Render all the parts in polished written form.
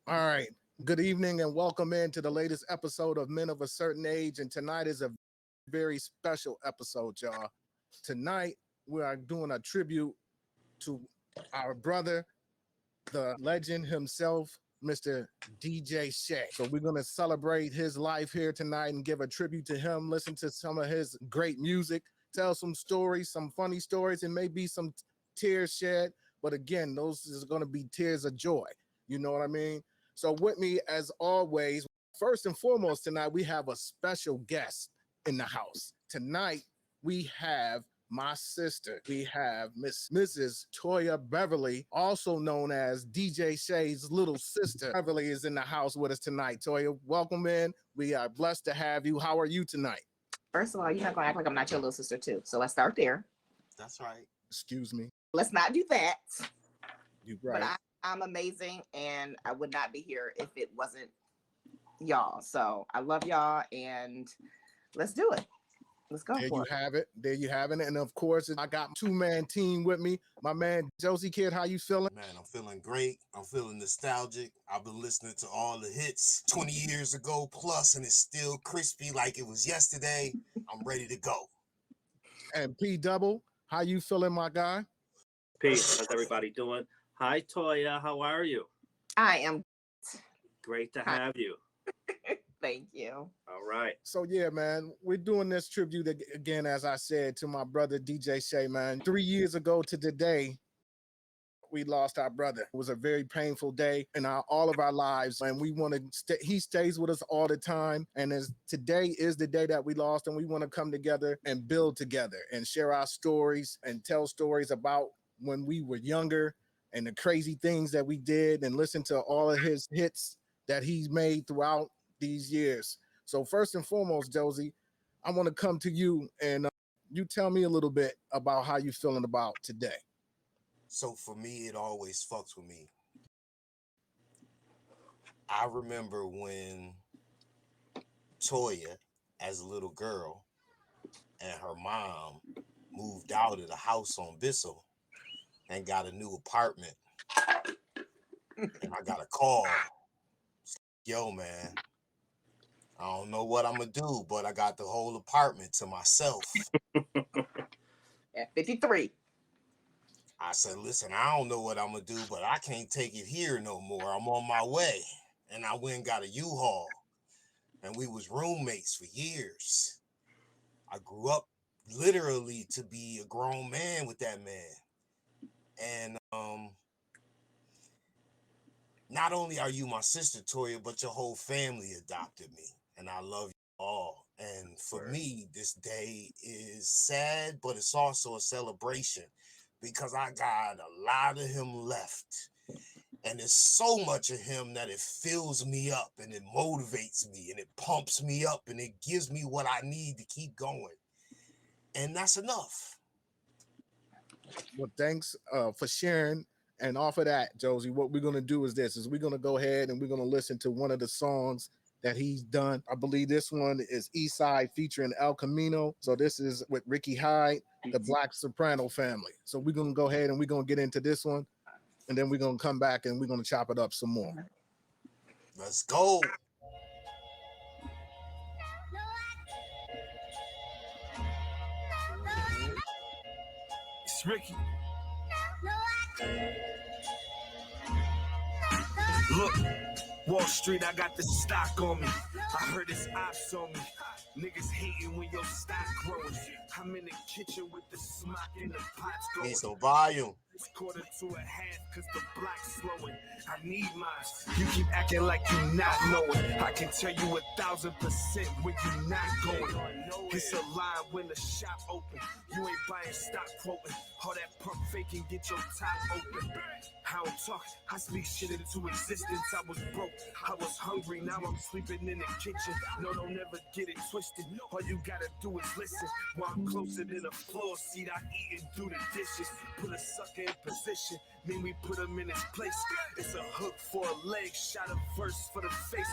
All right. Good evening and welcome into the latest episode of Men of a Certain Age. And tonight is a very special episode, y'all. Tonight, we are doing a tribute to our brother, the legend himself, Mr. DJ Shay. So we're going to celebrate his life here tonight and give a tribute to him, listen to some of his great music, tell some stories, some funny stories, and maybe some tears shed. But again, those is going to be tears of joy. You know what I mean? So with me, as always, first and foremost, tonight we have a special guest in the house. Tonight we have my sister. We have Mrs. Toya Beverly, also known as DJ Shay's little sister. Beverly is in the house with us tonight. Toya, welcome in. We are blessed to have you. How are you tonight? First of all, you're not gonna act like I'm not your little sister too. So let's start there. That's right. Excuse me. Let's not do that. You're right. But I'm amazing, and I would not be here if it wasn't y'all. So I love y'all, and let's do it. Let's go. There you have it. There you have it. And of course, I got two-man team with me. My man, Josie Kid, how you feeling? Man, I'm feeling great. I'm feeling nostalgic. I've been listening to all the hits 20 years ago plus, and it's still crispy like it was yesterday. I'm ready to go. And P Double, how you feeling, my guy? Peace. How's everybody doing? Hi, Toya. How are you? I am. Great to have you. Thank you. All right. So yeah, man, we're doing this tribute again, as I said, to my brother DJ Shay, man. 3 years ago to today, we lost our brother. It was a very painful day in all of our lives, and we want to. He stays with us all the time, and as today is the day that we lost, and we want to come together and build together and share our stories and tell stories about when we were younger and the crazy things that we did, and listen to all of his hits that he's made throughout these years. So first and foremost, Josie, I want to come to you and you tell me a little bit about how you feeling about today. So for me, it always fucks with me. I remember when Toya, as a little girl, and her mom moved out of the house on Bissell and got a new apartment. And I got a call. Yo, man, I don't know what I'm going to do, but I got the whole apartment to myself. At 53. I said, listen, I don't know what I'm going to do, but I can't take it here no more. I'm on my way. And I went and got a U-Haul. And we was roommates for years. I grew up literally to be a grown man with that man. And not only are you my sister, Toya, but your whole family adopted me. And I love you all. And for me, this day is sad, but it's also a celebration because I got a lot of him left. And there's so much of him that it fills me up and it motivates me and it pumps me up and it gives me what I need to keep going. And that's enough. Well, thanks for sharing. And off of that, Josie, what we're going to do is we're going to go ahead and we're going to listen to one of the songs that he's done. I believe this one is Eastside featuring El Camino. So this is with Ricky Hyde, the Black Soprano family. So we're going to go ahead and we're going to get into this one. And then we're going to come back and we're going to chop it up some more. Let's go. It's Ricky. Look, Wall Street, I got the stock on me. I heard it's ops on me. Niggas hating when your stock growing. I'm in the kitchen with the smock in the pots going. Need some volume. It's quarter to a half cause the block's slowing. I need mine. You keep acting like you not knowing. I can tell you 1,000% where you not going. It's a lie when the shop open. You ain't buying stock quoting. All that pump faking, get your top open. I don't talk, I speak shit into existence. I was broke, I was hungry, now I'm sleeping in the kitchen. No, don't ever get it twisted. All you gotta do is listen. While I'm closer than a floor seat, I eat and do the dishes. Put a sucker in position, mean we put him in his place. It's a hook for a leg, shot a verse for the face.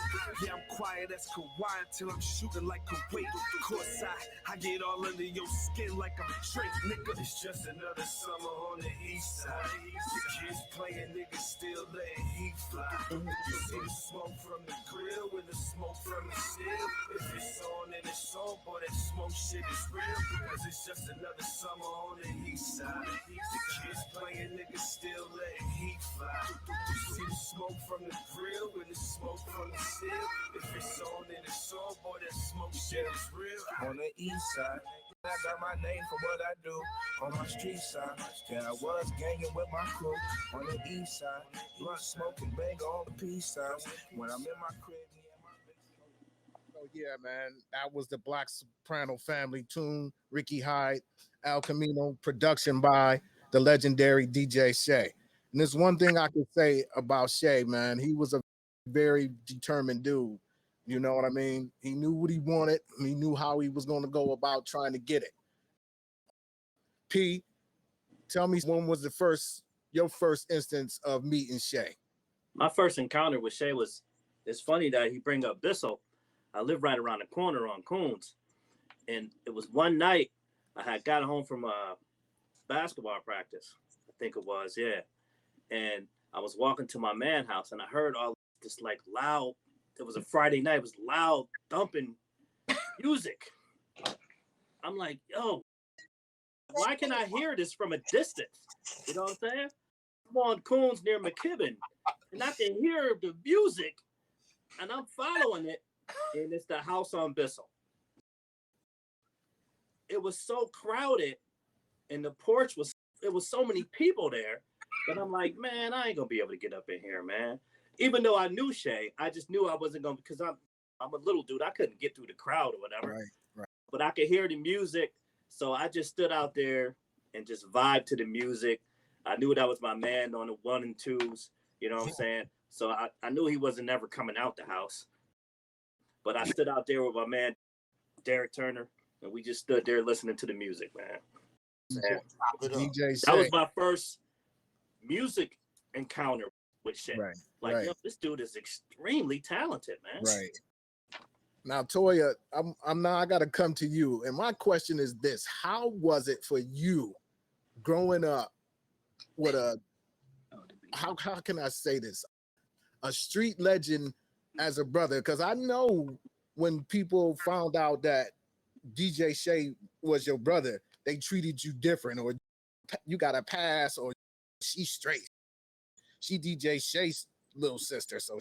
Yeah, I'm quiet as Kawhi until I'm shooting like Kuwait. Course I get all under your skin like I'm Drake, nigga. It's just another summer on the east side. The kids playing, niggas still letting heat fly. You see the smoke from the still. If it's on and it's on, boy, that smoke shit is real. Cause it's just another summer on the east side. The kids playing, niggas still letting heat fly. You see the smoke from the grill and the smoke from the still. If it's on and it's on, boy, that smoke shit is real. On the east side, I got my name for what I do. On my street side, yeah, I was ganging with my crew. On the east side, blunt smoking, bang on the peace signs. When I'm in my crib, So yeah, man, that was the Black Soprano Family tune. Ricky Hyde, Al Camino, production by the legendary DJ Shay. And there's one thing I could say about Shay, man. He was a very determined dude. You know what I mean? He knew what he wanted. He knew how he was going to go about trying to get it. P, tell me, when was your first instance of meeting Shay? My first encounter with Shay was, it's funny that he bring up Bissell. I live right around the corner on Coons. And it was one night I had gotten home from a basketball practice. I think it was, yeah. And I was walking to my man house and I heard all this like loud, it was a Friday night, it was loud thumping music. I'm like, yo, why can I hear this from a distance? You know what I'm saying? I'm on Coons near McKibben and I can hear the music and I'm following it. And it's the house on Bissell. It was so crowded and the porch it was so many people there that I'm like, man, I ain't gonna be able to get up in here, man. Even though I knew Shay, I just knew I wasn't gonna, because I'm a little dude. I couldn't get through the crowd or whatever. Right. But I could hear the music. So I just stood out there and just vibed to the music. I knew that was my man on the 1 and 2s, you know what I'm saying? So I knew he wasn't ever coming out the house. But I stood out there with my man, Derek Turner, and we just stood there listening to the music, man. DJ Shay. That was my first music encounter with Shay. Right. Like, yo, this dude is extremely talented, man. Right. Now, Toya, I'm now I gotta come to you. And my question is this: how was it for you growing up with how can I say this? A street legend as a brother? Because I know when people found out that DJ Shay was your brother, they treated you different, or you got a pass, or she's straight. She DJ Shay's little sister, so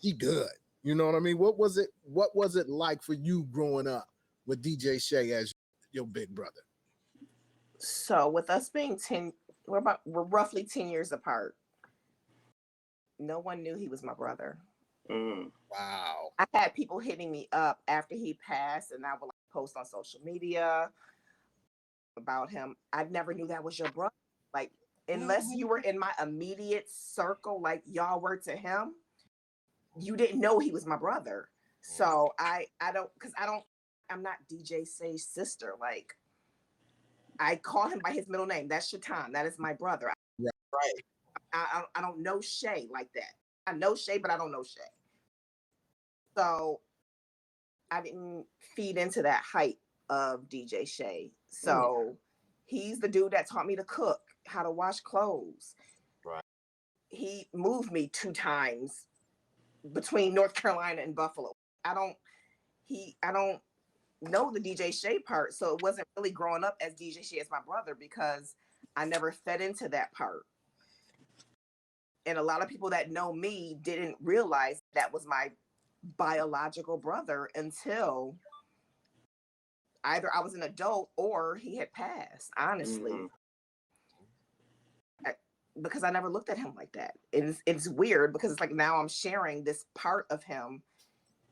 she good. You know what I mean? What was it like for you growing up with DJ Shay as your big brother? So with us being 10, we're roughly 10 years apart. No one knew he was my brother. Wow. I had people hitting me up after he passed, and I would post on social media about him. I never knew that was your brother. Like, unless you were in my immediate circle, like y'all were to him, you didn't know he was my brother. So I'm not DJ Shay's sister. Like, I call him by his middle name. That's Shaitan. That is my brother. Right. I don't know Shay like that. I know Shay, but I don't know Shay. So I didn't feed into that hype of DJ Shay. So he's the dude that taught me to cook, how to wash clothes. Right. He moved me 2 times between North Carolina and Buffalo. I don't know the DJ Shay part. So it wasn't really growing up as DJ Shay as my brother, because I never fed into that part. And a lot of people that know me didn't realize that was my biological brother until either I was an adult or he had passed, honestly. Because I never looked at him like that. It's weird, because it's like now I'm sharing this part of him,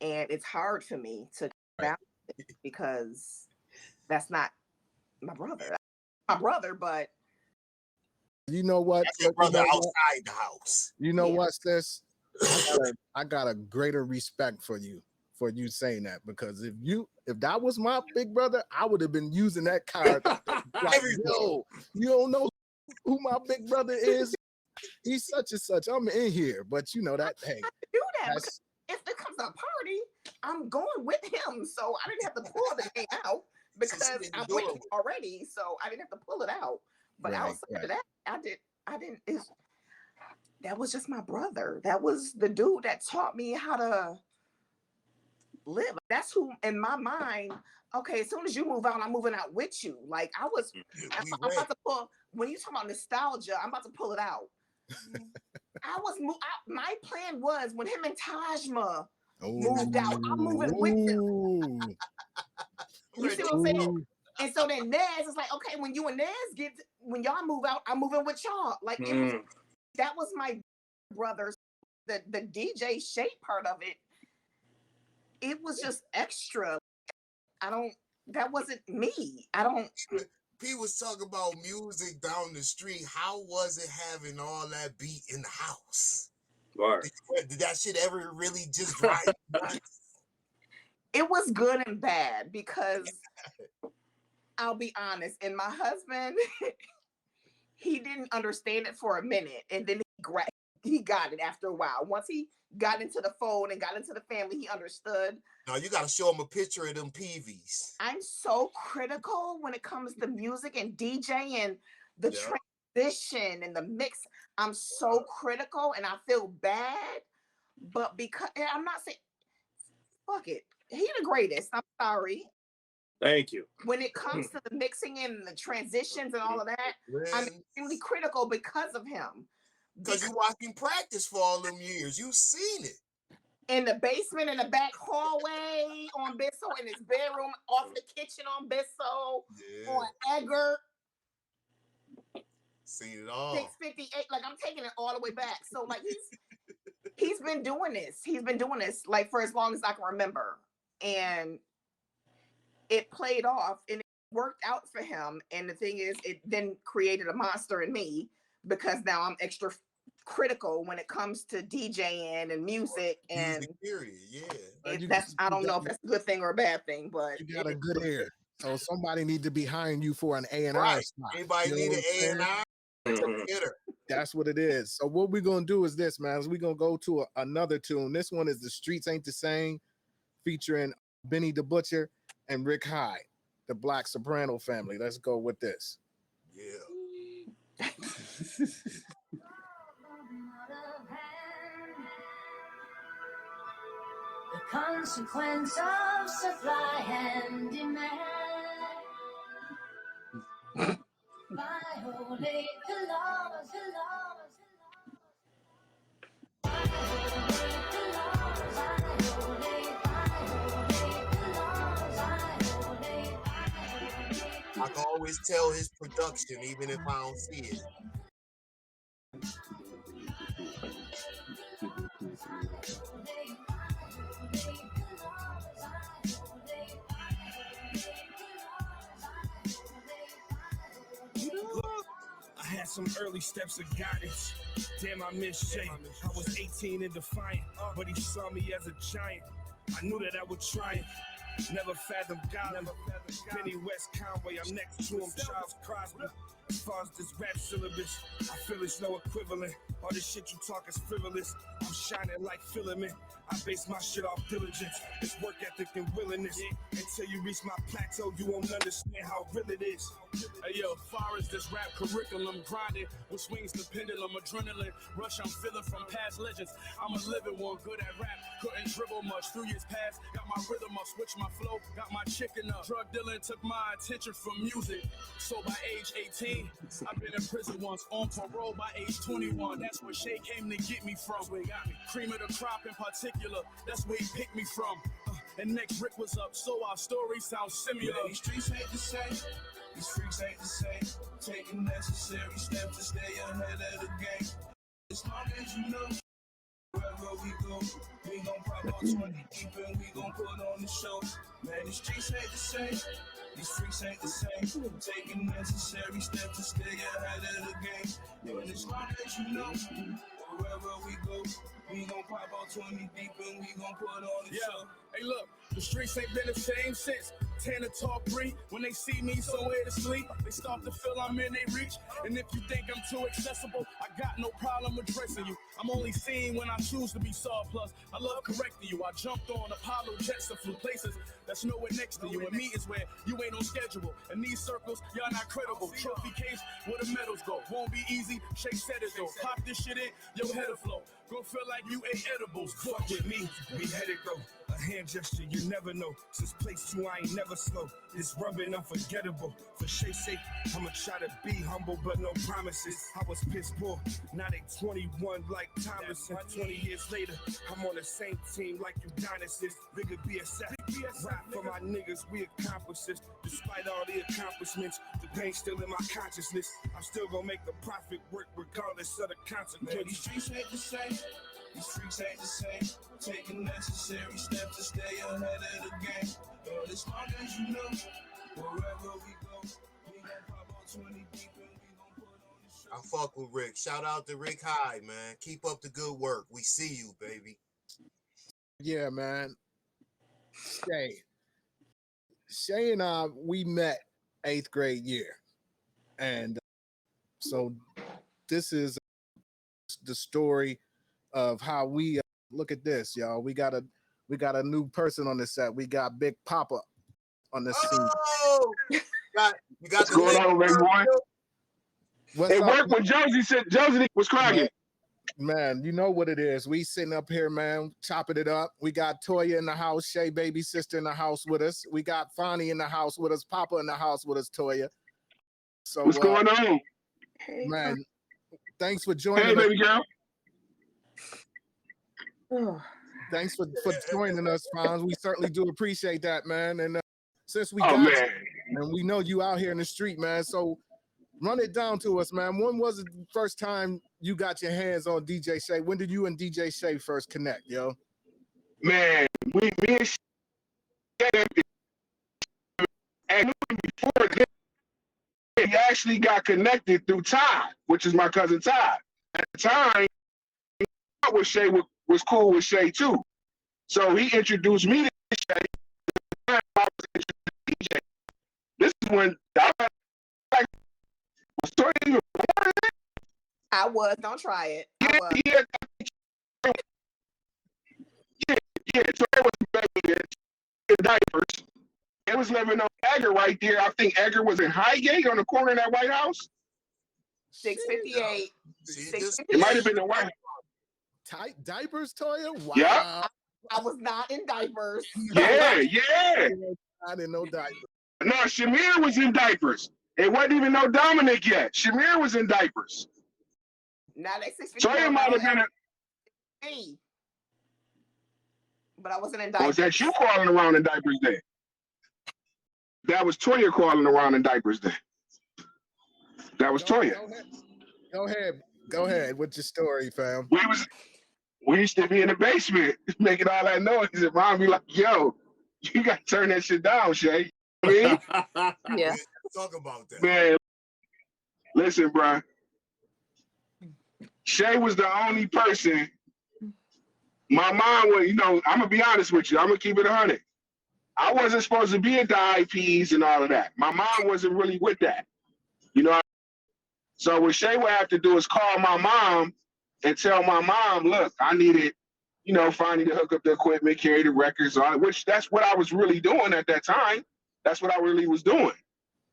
and it's hard for me to balance it, because that's not my brother. That's my brother, but you know what? That's your brother outside the house. You know what, sis? I got a greater respect for you saying that, because if that was my big brother, I would have been using that card. Like, yo, you don't know who my big brother is? He's such and such. I'm in here, but you know that. Hey, do that, because if there comes a party, I'm going with him, so I didn't have to pull the name out, because I'm with him already, so I didn't have to pull it out. But outside of that, I didn't. That was just my brother. That was the dude that taught me how to live. That's who, in my mind, okay, as soon as you move out, I'm moving out with you. Like I'm about to pull, when you talk about nostalgia, I'm about to pull it out. My plan was when him and Tajma moved out, I'm moving with them. You see what I'm saying? And so then Nez is like, okay, when you and Nez when y'all move out, I'm moving with y'all. Like that was my brothers. The DJ Shay part of it, it was just extra. That wasn't me. P was talking about music down the street. How was it having all that beat in the house? Right. Did that shit ever really just drive nuts? It was good and bad because I'll be honest, and my husband, he didn't understand it for a minute, and then he got it after a while. Once he got into the fold and got into the family, he understood. Now you got to show him a picture of them PVs. I'm so critical when it comes to music and DJ and the transition and the mix. I'm so critical, and I feel bad, but because I'm not saying, fuck it, he the greatest. I'm sorry. Thank you. When it comes to the mixing and the transitions and all of that, I'm extremely critical because of him. Because you watched him practice for all them years. You've seen it. In the basement, in the back hallway, on Bisso, in his bedroom, off the kitchen on Bisso, on Edgar. Seen it all. 658. Like, I'm taking it all the way back. So, like, he's been doing this. He's been doing this, like, for as long as I can remember. And it played off, and it worked out for him. And the thing is, it then created a monster in me because now I'm extra critical when it comes to DJing and music. And period, I don't know if that's a good thing or a bad thing, but you got a good ear. So somebody need to be hiring you for an A&R spot. Anybody need an A&R? That's what it is. So what we're gonna do is this, man. We're gonna go to another tune. This one is "The Streets Ain't the Same," featuring Benny the Butcher and Rick Hyde, the Black Soprano family. Let's go with this. Yeah. The consequence of supply and demand. Violate the laws, I can always tell his production, even if I don't see it. I had some early steps of guidance. Damn, I miss Shay. I was 18 and defiant, but he saw me as a giant. I knew that I would triumph. Never fathomed God. Penny West Conway, I'm next to him, Charles Crosby. As far as this rap syllabus, I feel it's no equivalent. All this shit you talk is frivolous. I'm shining like filament. I base my shit off diligence. It's work ethic and willingness. Until you reach my plateau, you won't understand how real it is. Hey yo, far as this rap curriculum grinding, with swings the pendulum, adrenaline rush I'm feeling from past legends. I'm a living one, good at rap, couldn't dribble much. 3 years past, got my rhythm up, switched my flow, got my chicken up. Drug dealing took my attention from music. So by age 18, I've been in prison once, on parole by age 21. That's where Shay came to get me from. Where he got me. Cream of the crop in particular, that's where he picked me from. And next Rick was up, so our story sounds similar. These streets ain't the same, these freaks ain't the same. Taking necessary steps to stay ahead of the game. As long as you know, wherever we go, we gon' pop out 20 deep and we gon' put on the show. Man, these streets ain't the same, these freaks ain't the same. Taking necessary steps to stay ahead of the game. And as long as you know, wherever we go, we gon' pop out 20 deep and we gon' put on the show. Hey look, the streets ain't been the same since Tanner talk free. When they see me somewhere to sleep, they start to feel I'm in their reach. And if you think I'm too accessible, I got no problem addressing you. I'm only seen when I choose to be surplus. I love correcting you. I jumped on Apollo jets to flew places that's nowhere next to you. And me is where you ain't on schedule. In these circles, y'all not credible. Trophy case, where the medals go. Won't be easy, Shay said it though. Pop this shit in, your head'll flow. Go feel like you ate edibles. Fuck with me, we headed go. A hand gesture, you never know. Since place 2, I ain't never slow. It's rubbing unforgettable. For Shay's sake, I'ma try to be humble, but no promises. I was pissed poor, now they 21 like Thomas. And 20 years later, I'm on the same team like you dinosaurs. Bigger BSF, rap for my niggas, we accomplish this. Despite all the accomplishments, the pain's still in my consciousness. I'm still gonna make the profit work regardless of the consequences. These streets ain't the same. These streets ain't the same. Taking necessary steps to stay ahead of the game. As long as you know, wherever we go, we gon' pop on 20 deep and we gon' put on the show. I fuck with Rick. Shout out to Rick High, man. Keep up the good work. We see you, baby. Yeah, man. Shay and I, we met 8th grade year. And so this is the story of how we look at this, y'all. We got a new person on the set. We got Big Papa on the scene. Oh, you got What's going on, baby boy? What's It up, worked when Josie said Josie was cracking. man? You know what it is. We sitting up here, man, chopping it up. We got Toya in the house, Shay baby sister in the house with us. We got Fonnie in the house with us, Papa in the house with us, Toya. So What's going on? man, thanks for joining Hey, us. baby girl. Thanks for joining us, Fonz. We certainly do appreciate that, man. And since we Oh, got man. you, and we know you out here in the street, man, so run it down to us, man. When was the first time you got your hands on DJ Shay? When did you and DJ Shay first connect, yo? Man, me and Shay, and before this, we actually got connected through Todd, which is my cousin Todd. At the time, I was Shay was cool with Shay too. So he introduced me to Shay. I was introduced to DJ. This is when was Toya even born? I was. Don't try it. I Yeah, was. Toya was baby in diapers. It was living on Edgar right there. I think Edgar was in Highgate on the corner of that White House. 658. It might have been the White House. Tight diapers, Toya? Wow. Yeah. I was not in diapers. Yeah. I didn't know diapers. No, Shamir was in diapers. It wasn't even no Dominic yet. Shamir was in diapers. Now that 658. Toya might have been a. Me. But I wasn't in Or diapers. was that you crawling around in diapers then? That was Toya crawling around in diapers then. That was Toya. Go ahead with your story, fam. We used to be in the basement making all that noise, and mom be like, "Yo, you got to turn that shit down, Shay." You know what I mean? Yeah. Talk about that. Man, listen, bro. Shay was the only person. My mom was, I'm gonna be honest with you. I'm gonna keep it 100. I wasn't supposed to be at the IPs and all of that. My mom wasn't really with that. So what Shay would have to do is call my mom and tell my mom, look, I needed, finally to hook up the equipment, carry the records, all which that's what I was really doing at that time. That's what I really was doing.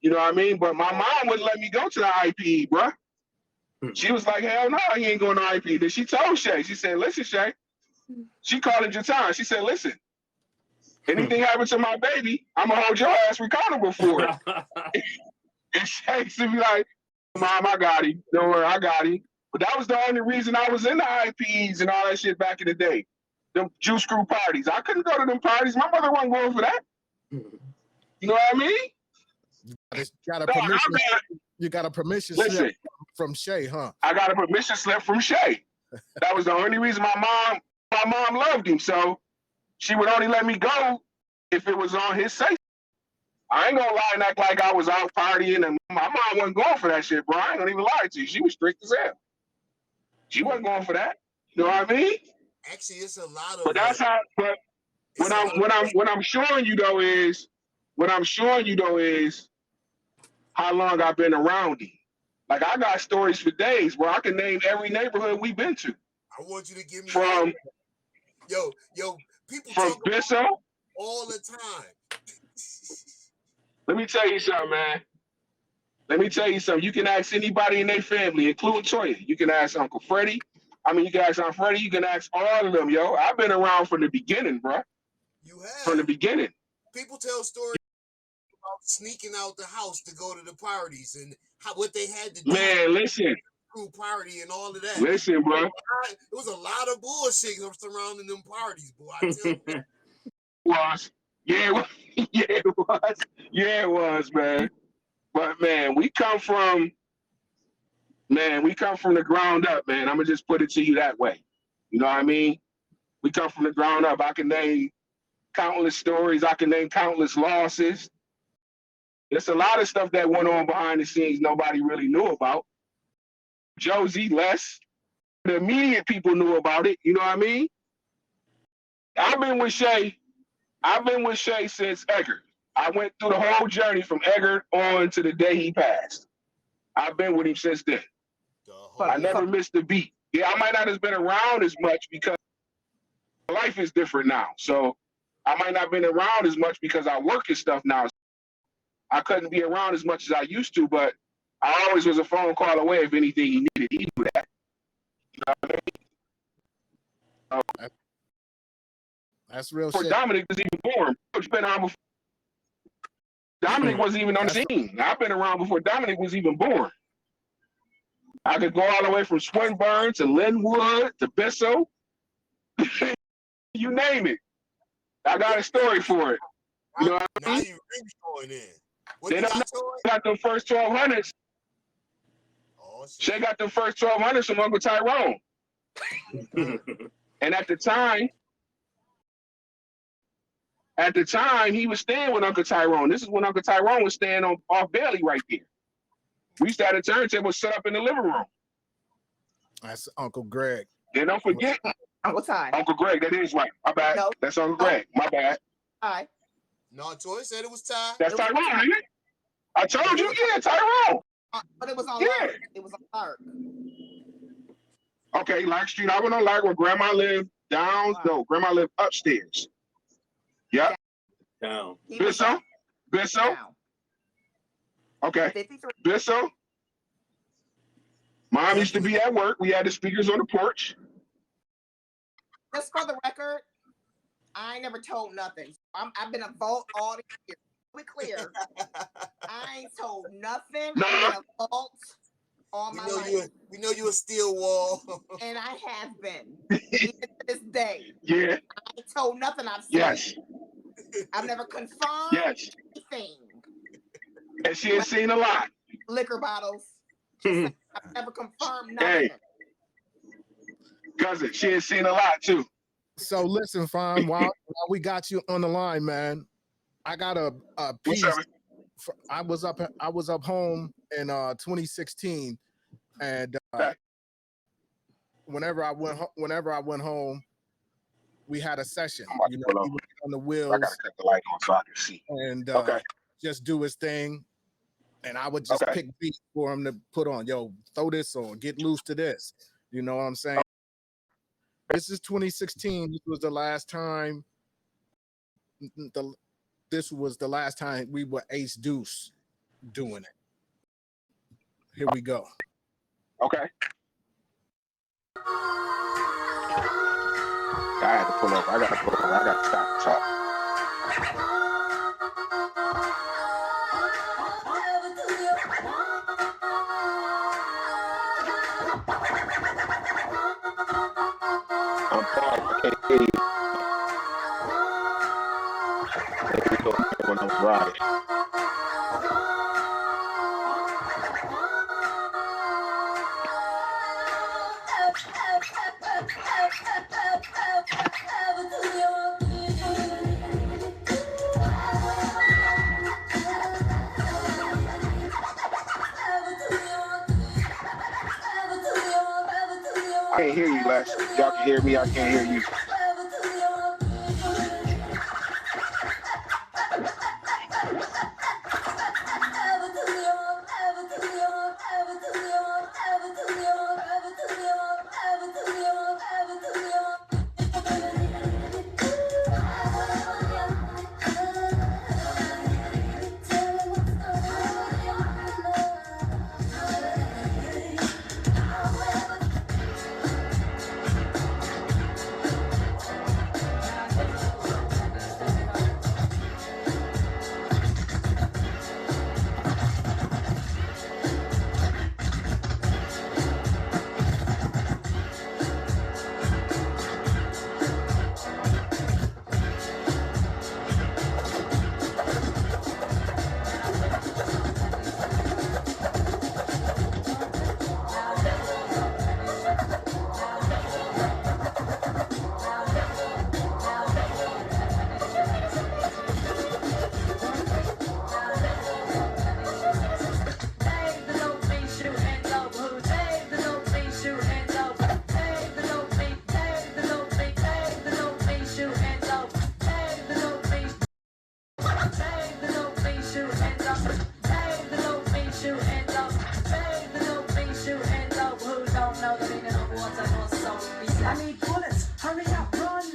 You know what I mean? But my mom wouldn't let me go to the IPE, bro. She was like, hell no, he ain't going to IPE. Then she told Shay, she said, listen, Shay. She called it Jatan. She said, listen, anything happens to my baby, I'm going to hold your ass accountable for it. And Shay should be like, Mom, I got him. Don't worry, I got him. But that was the only reason I was in the IPs and all that shit back in the day. Them juice crew parties. I couldn't go to them parties. My mother wasn't going for that. You know what I mean? You got a permission Listen, slip from Shay, huh? I got a permission slip from Shay. That was the only reason my mom loved him. So she would only let me go if it was on his say. I ain't gonna lie and act like I was out partying, and my mom wasn't going for that shit, bro. I ain't gonna even lie to you. She was strict as hell. She wasn't going for that. You know what I mean? Actually, it's a lot of. But that's how. But what I'm showing you though is how long I've been around him. Like I got stories for days where I can name every neighborhood we've been to. I want you to give me from people from talk Bisso all the time. Let me tell you something, man. Let me tell you something. You can ask anybody in their family, including Toya. You can ask Uncle Freddie. You can ask Aunt Freddie. You can ask all of them, yo. I've been around from the beginning, bro. You from the have. beginning. People tell stories about sneaking out the house to go to the parties and what they had to do. Man, listen. Crew party and all of that. Listen, bro. It was a lot of bullshit surrounding them parties, boy. I tell you. Was. Yeah, it was. Yeah, it was, man. But man, we come from the ground up, man. I'm gonna just put it to you that way. You know what I mean? We come from the ground up. I can name countless stories. I can name countless losses. There's a lot of stuff that went on behind the scenes nobody really knew about. Josie, less. The immediate people knew about it. You know what I mean? I've been with Shay since Eggert. I went through the whole journey from Eggert on to the day he passed. I've been with him since then. I never missed a beat. Yeah, I might not have been around as much because life is different now. So I might not have been around as much because I work and stuff now. I couldn't be around as much as I used to, but I always was a phone call away if anything he needed. He knew that. You know what I mean? That's real before shit. Dominic was even born. Dominic wasn't even on the scene. I've been around before Dominic was even born. I could go all the way from Swinburne to Linwood to Bissell. You name it. I got a story for it. You know what I mean? Now you really going in. What They you got them first 1200s. Oh, shit. Shay got the first 1200s from Uncle Tyrone. And at the time, he was staying with Uncle Tyrone. This is when Uncle Tyrone was staying off Bailey right there. We used to have a turntable set up in the living room. That's Uncle Greg. And don't forget, Uncle Ty. Uncle Greg, that is right. My bad. No. That's Uncle Greg. My bad. Ty. No, Toy said it was Ty. That's Tyrone, ain't it? I told you, yeah, Tyrone. But it was on Yeah. Lark. It was on Lark. Okay, Lark Street. I went on Lark where Grandma lived down. Wow. No, Grandma lived upstairs. Yep. Down. He was Bissell? Bissell? down. Okay. 53. Bissell? Mom used to be at work. We had the speakers on the porch. Just for the record, I ain't never told nothing. I've been a vault all the years. Be clear. I ain't told nothing. No. I've been a vault all my life. We know you a steel wall. And I have been. Even to this day. Yeah. I ain't told nothing I've seen. Yes. I've never confirmed Yes. anything. And she had seen a lot. Liquor bottles. I've never confirmed nothing. Hey. Cousin, she had seen a lot too. So listen, Fine, while we got you on the line, man, I got a piece. I was up home in 2016, and whenever I went home, we had a session. You know, he was on the wheels. I gotta cut the light on so I can see. And Okay. just do his thing. And I would just pick beats for him to put on. Yo, throw this on, get loose to this. You know what I'm saying? This is 2016. This was the last time. This was the last time we were Ace Deuce doing it. Here we go. Okay. I had to pull up. I gotta pull up. I gotta stop and talk. I'm paused. I can't hear you. Maybe we go when I was riding. I can't hear you, Les. Y'all can hear me. I can't hear you.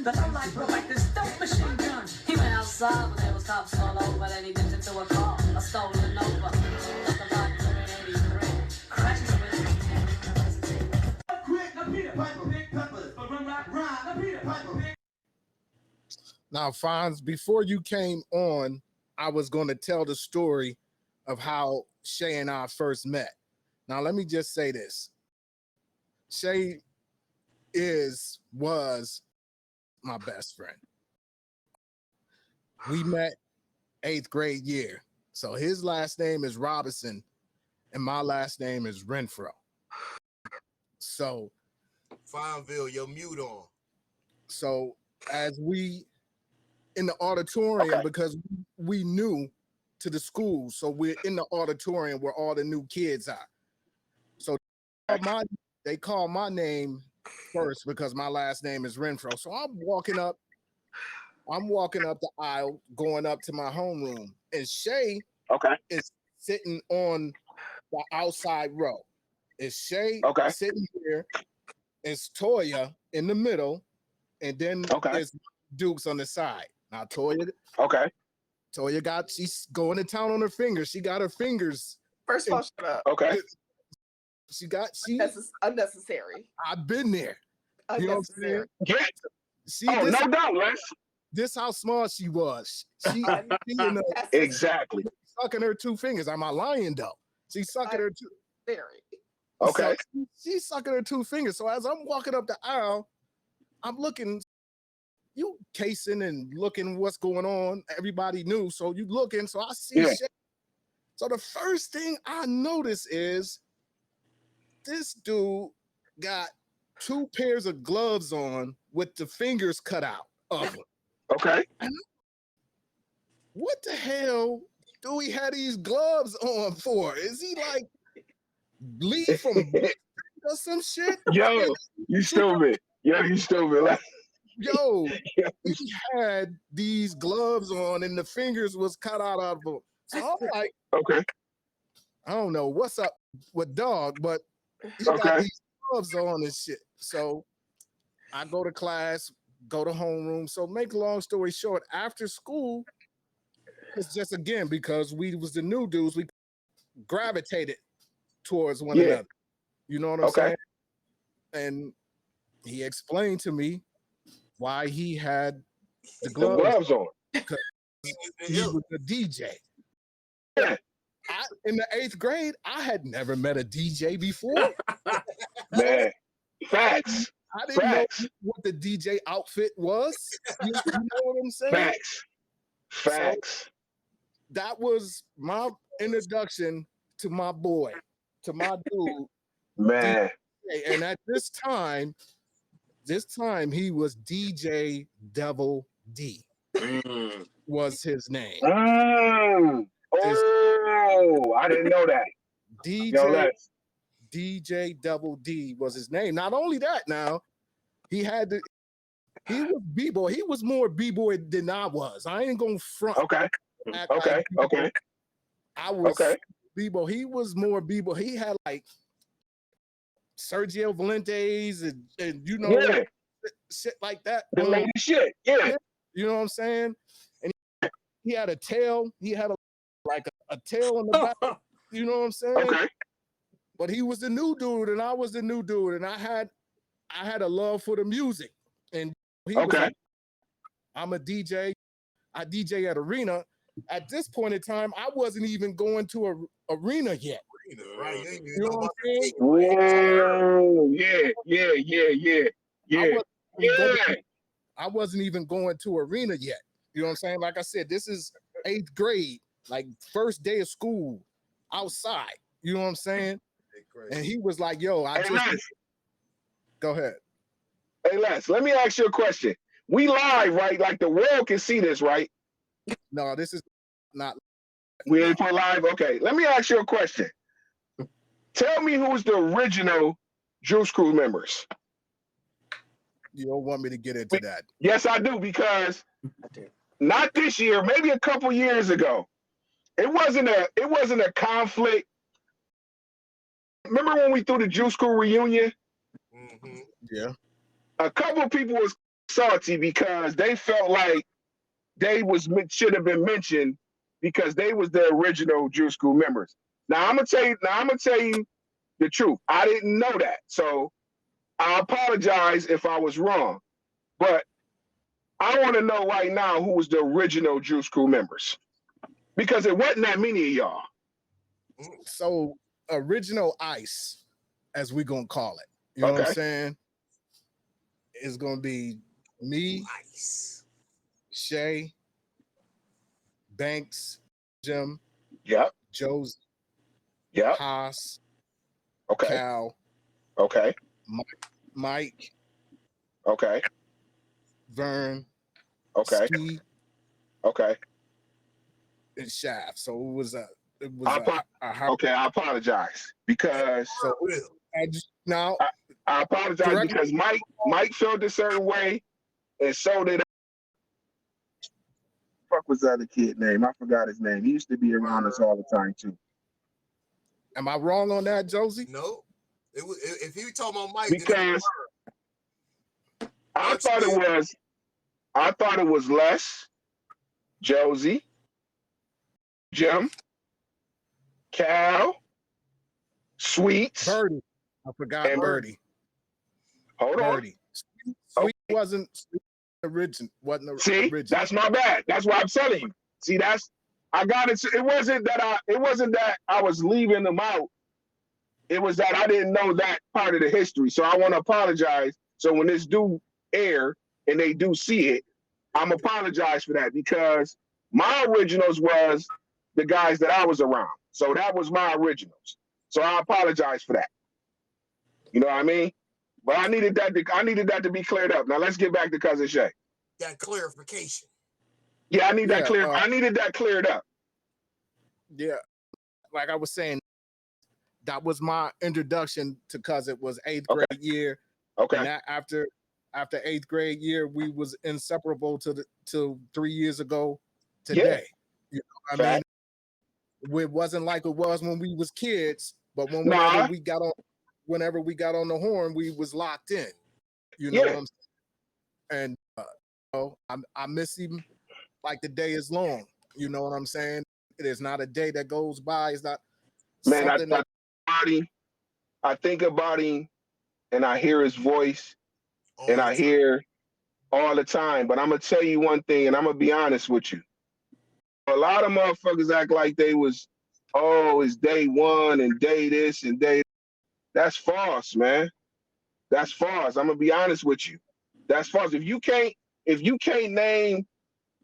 But I'm like this dope machine gun. He went outside when there was cops all over. Then he dipped into a car, a stolen Nova. Left the body in 83. Crashes with Now, Fonz, before you came on, I was going to tell the story of how Shay and I first met. Now, let me just say this. Shay was my best friend. We met 8th grade year. So his last name is Robinson and my last name is Renfro. So Fineville, your mute on. So as we in the auditorium, because we new to the school, so we're in the auditorium where all the new kids are. So they call my name first because my last name is Renfro. So I'm walking up the aisle, going up to my homeroom, and Shay is sitting on the outside row. It's Shay sitting here, it's Toya in the middle, and then there's Dukes on the side. Now Toya, she's going to town on her fingers. She got her fingers. First of all, shut up. That's unnecessary. I've been there. You know what I'm saying? No doubt, Les. This how small she was. She exactly sucking her 2 fingers. Am I lying though? She's sucking her 2. Okay. So she's sucking her 2 fingers. So as I'm walking up the aisle, I'm looking, you casing and looking what's going on. Everybody knew. So you looking. So I see shit. So the first thing I notice is this dude got 2 pairs of gloves on with the fingers cut out of them. And what the hell do we have these gloves on for? Is he like bleed from or some shit? Yo, you stupid. Like, yo, he had these gloves on and the fingers was cut out of them. So I'm like, I don't know what's up with dog, but he got these gloves on and shit. So I go to class, go to homeroom. So make a long story short, after school, it's just again because we was the new dudes, we gravitated towards one another. You know what I'm saying? And he explained to me why he had the gloves on. Because he was a DJ. In the 8th grade, I had never met a DJ before. Man, facts. I didn't know what the DJ outfit was. You know what I'm saying? Facts. So that was my introduction to my boy, to my dude. Man. DJ. And at this time he was DJ Devil D. Was his name. I didn't know that. DJ Double D was his name. Not only that, now he was B-boy. He was more B-boy than I was. I ain't gonna front. I was B-boy. He was more B-boy. He had like Sergio Valentes and you know shit like that. The latest shit. You know what I'm saying? And he had a tail. He had a tail in the back. You know what I'm saying? But he was the new dude, and I was the new dude, and I had a love for the music. And he was like, I'm a DJ. I DJ at arena. At this point in time, I wasn't even going to a arena yet. Right? You know what I'm saying? Whoa, I wasn't even going to arena yet. You know what I'm saying? Like I said, this is 8th grade, like first day of school outside. You know what I'm saying? And he was like, yo, go ahead. Hey, Les, let me ask you a question. We live, right? Like the world can see this, right? No, this is not. We ain't put live? Okay. Let me ask you a question. Tell me who's the original Juice Crew members. You don't want me to get into that. Yes, I do, because not this year, maybe a couple years ago. It wasn't a conflict. Remember when we threw the Juice Crew reunion? Yeah. A couple of people was salty because they felt like they should have been mentioned because they was the original Drew School members. Now I'm gonna tell you the truth. I didn't know that, so I apologize if I was wrong. But I want to know right now who was the original Drew School members, because it wasn't that many of y'all. So original ICE, as we gonna call it. You know what I'm saying? It's gonna be me, Nice. Shay, Banks, Jim, Yep. Joe's, Yep. Haas, Okay. Cal, Okay. Mike, Okay. Vern, Okay. Ski, Okay. and Shaft. So it was a okay, I apologize because so now I apologize because Mike felt a certain way, and so did. Fuck was the other kid name? I forgot his name. He used to be around us all the time too. Am I wrong on that, Josie? No. If he was talking about Mike, because I thought it was Les, Josie, Jim, Cal, Sweets, Birdie. I forgot and Birdie. Hold Birdie. on. Sweet wasn't original. Wasn't See, original. that's my bad. That's what I'm telling you. See, I got it. It wasn't that I was leaving them out. It was that I didn't know that part of the history. So I want to apologize. So when this do air and they do see it, I'm apologize for that because my originals was the guys that I was around. So that was my originals. So I apologize for that. You know what I mean? But I needed that to be cleared up. Now let's get back to Cousin Shay. That clarification. Yeah, I need that clear. I needed that cleared up. Yeah, like I was saying, that was my introduction to Cousin. Was 8th grade year. Okay. And after 8th grade year, we was inseparable till 3 years ago today. Yeah. You know what I mean? It wasn't like it was when we was kids, but whenever we got on the horn, we was locked in. You know what I'm saying? And I miss him like the day is long. You know what I'm saying? There's not a day that goes by. It's not something I think about him and I hear his voice and I hear all the time. But I'm gonna tell you one thing, and I'm gonna be honest with you. A lot of motherfuckers act like they was, it's day one and day this and day. That's false, man. That's false. I'm gonna be honest with you. That's false. If you can't name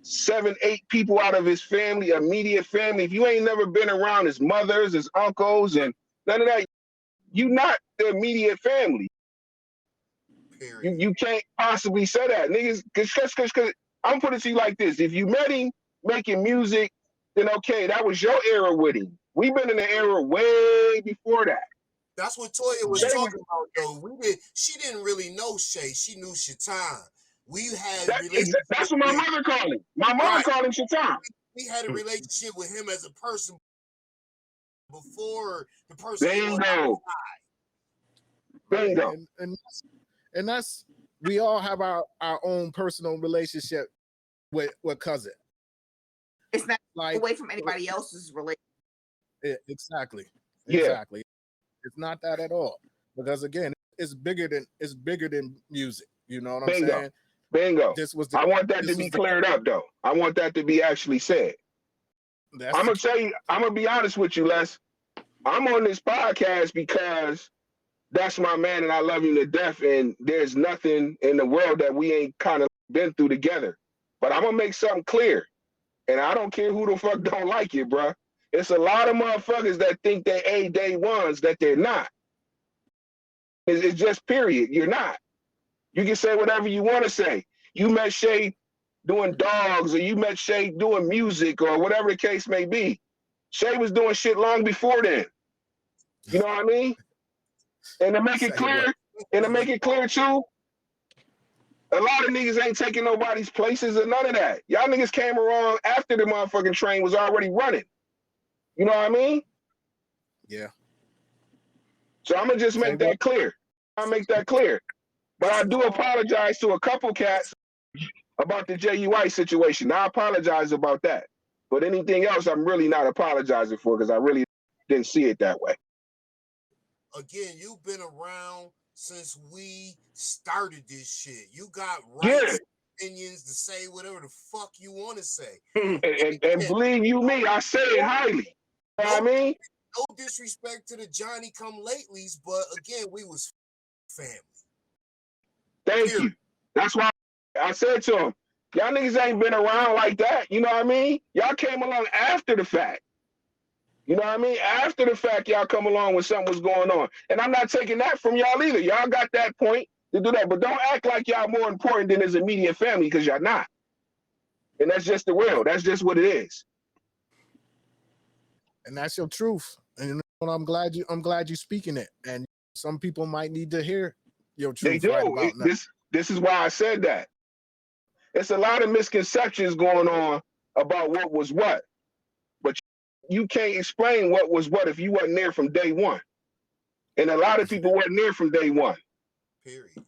7, 8 people out of his family, immediate family, if you ain't never been around his mothers, his uncles, and none of that, you not the immediate family. You can't possibly say that, niggas. Cause I'm putting it to you like this: if you met him making music, then okay, that was your era with him. We've been in the era way before that. That's what Toya was talking about, though. She didn't really know Shay. She knew Shaitan. We had that's what my mother called him. My mother called him Shaitan. We had a relationship with him as a person before the person. Bingo. And that's we all have our own personal relationship with Cousin. It's not like away from anybody else's relationship. Exactly. Yeah. Exactly. It's not that at all. Because again, it's bigger than music. You know what I'm saying? Bingo. I want that to be cleared up though. I want that to be actually said. I'm gonna tell you, I'm gonna be honest with you, Les. I'm on this podcast because that's my man and I love him to death. And there's nothing in the world that we ain't kind of been through together. But I'm gonna make something clear. And I don't care who the fuck don't like it, bro. It's a lot of motherfuckers that think they day ones that they're not. It's just period. You're not. You can say whatever you want to say. You met Shay doing dogs, or you met Shay doing music, or whatever the case may be. Shay was doing shit long before then. You know what I mean? And to make it clear, too, a lot of niggas ain't taking nobody's places or none of that. Y'all niggas came around after the motherfucking train was already running. You know what I mean? Yeah. So I'm gonna just make that clear. I'll make that clear. But I do apologize to a couple cats about the JUI situation. I apologize about that. But anything else, I'm really not apologizing for because I really didn't see it that way. Again, you've been around since we started this shit. You got Yeah. rights, opinions to say whatever the fuck you want to say. And believe you me, I say it highly. You know what I mean? No disrespect to the Johnny come latelys, but again, we was family. Thank you. That's why I said to him, y'all niggas ain't been around like that. You know what I mean? Y'all came along after the fact. You know what I mean? After the fact, y'all come along when something was going on. And I'm not taking that from y'all either. Y'all got that point to do that. But don't act like y'all more important than his immediate family because y'all not. And that's just the real. That's just what it is. And that's your truth. And you know, I'm glad you speaking it. And some people might need to hear your truth. They do. Right about now. This is why I said that. It's a lot of misconceptions going on about what was what. But you can't explain what was what if you wasn't there from day one. And a lot of people wasn't there from day one. Period.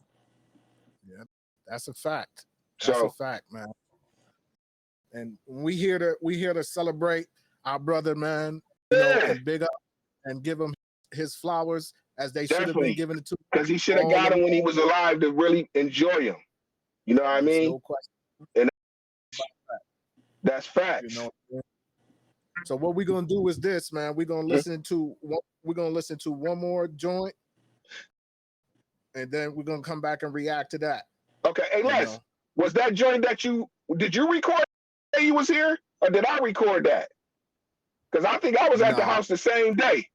Yeah, that's a fact. That's a fact, man. And we here to celebrate our brother, man. You know, and big up and give him his flowers as they should have been given it to him. Because he should have got him when he was alive to really enjoy him. You know what I mean? No question. And that's facts. You know, so what we're gonna do is this, man. We're gonna listen to one more joint, and then we're gonna come back and react to that. Okay, hey Les, was that joint that did you record that you was here, or did I record that? Because I think I was at the house the same day.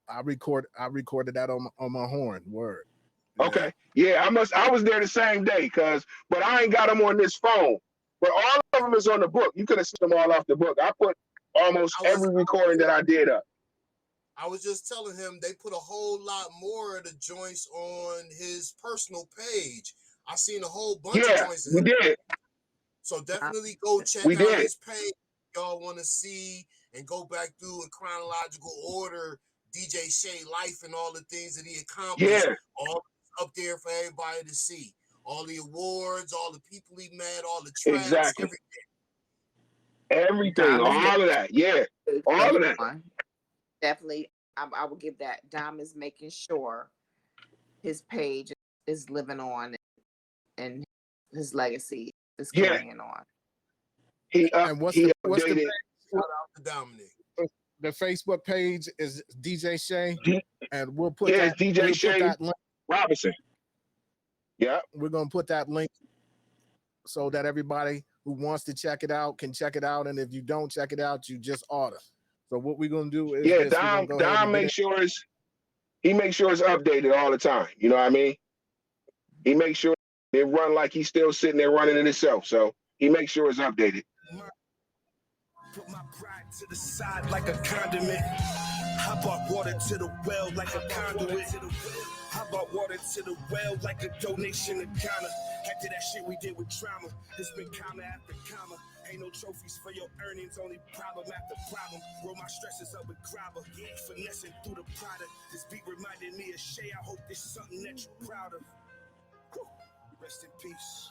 I recorded that on my horn. Word. Okay, yeah, I was there the same day, but I ain't got them on this phone. But all of them is on the book. You could have seen them all off the book. I put almost every recording that I did up. I was just telling him they put a whole lot more of the joints on his personal page. I seen a whole bunch of joints. We did. So definitely go check out his page. Y'all want to see and go back through in chronological order DJ Shay life and all the things that he accomplished. Yeah. All up there for everybody to see. All the awards, all the people he met, all the tracks, everything, all of that. Yeah, all of that. Definitely, I will give that. Dom is making sure his page is living on and his legacy is carrying on. And what's the Shout out to Dominic. The Facebook page is DJ Shay, and we'll put DJ Shay that link. Robinson. Yeah, we're gonna put that link so that everybody who wants to check it out can check it out, and if you don't check it out, you just order. So what we're gonna do is Dom makes sure it's updated all the time. You know what I mean? He makes sure it run like he's still sitting there running it himself. So he makes sure it's updated. Put my pride to the side like a condiment. I brought water to the well like a conduit. I brought water to the well like a donation to Ghana. After that shit we did with trauma, it's been comma after comma. Ain't no trophies for your earnings, only problem after problem. Roll my stresses up with grabber, finessing through the product. This beat reminded me of Shay. I hope this is something that you're proud of. Whew. Rest in peace.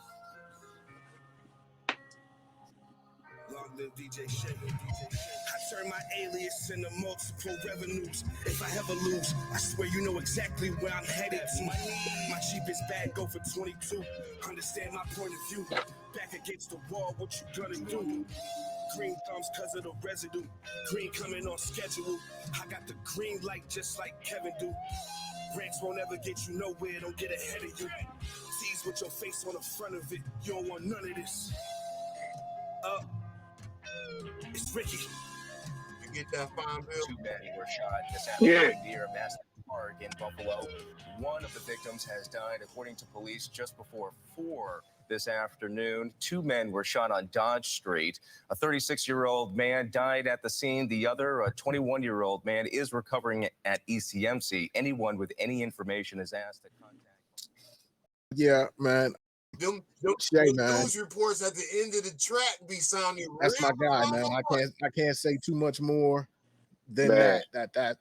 Long live DJ Shay. I turn my alias into multiple revenues. If I ever lose, I swear you know exactly where I'm headed to. My cheapest bag go for 22. Understand my point of view. Back against the wall, what you gonna do? Green thumbs cause of the residue. Green coming on schedule. I got the green light just like Kevin do. Rants won't ever get you nowhere, don't get ahead of you. Tease with your face on the front of it. You don't want none of this. It's Ricky. You get that fine bill? 2 men were shot this afternoon near Maston Park in Buffalo. One of the victims has died, according to police, just before 4 this afternoon. 2 men were shot on Dodge Street. A 36-year-old man died at the scene. The other, a 21-year-old man, is recovering at ECMC. Anyone with any information is asked to contact. Yeah, man. Them Shay, man. news reports at the end of the track be sounding. That's my guy, man. I can't say too much more than that.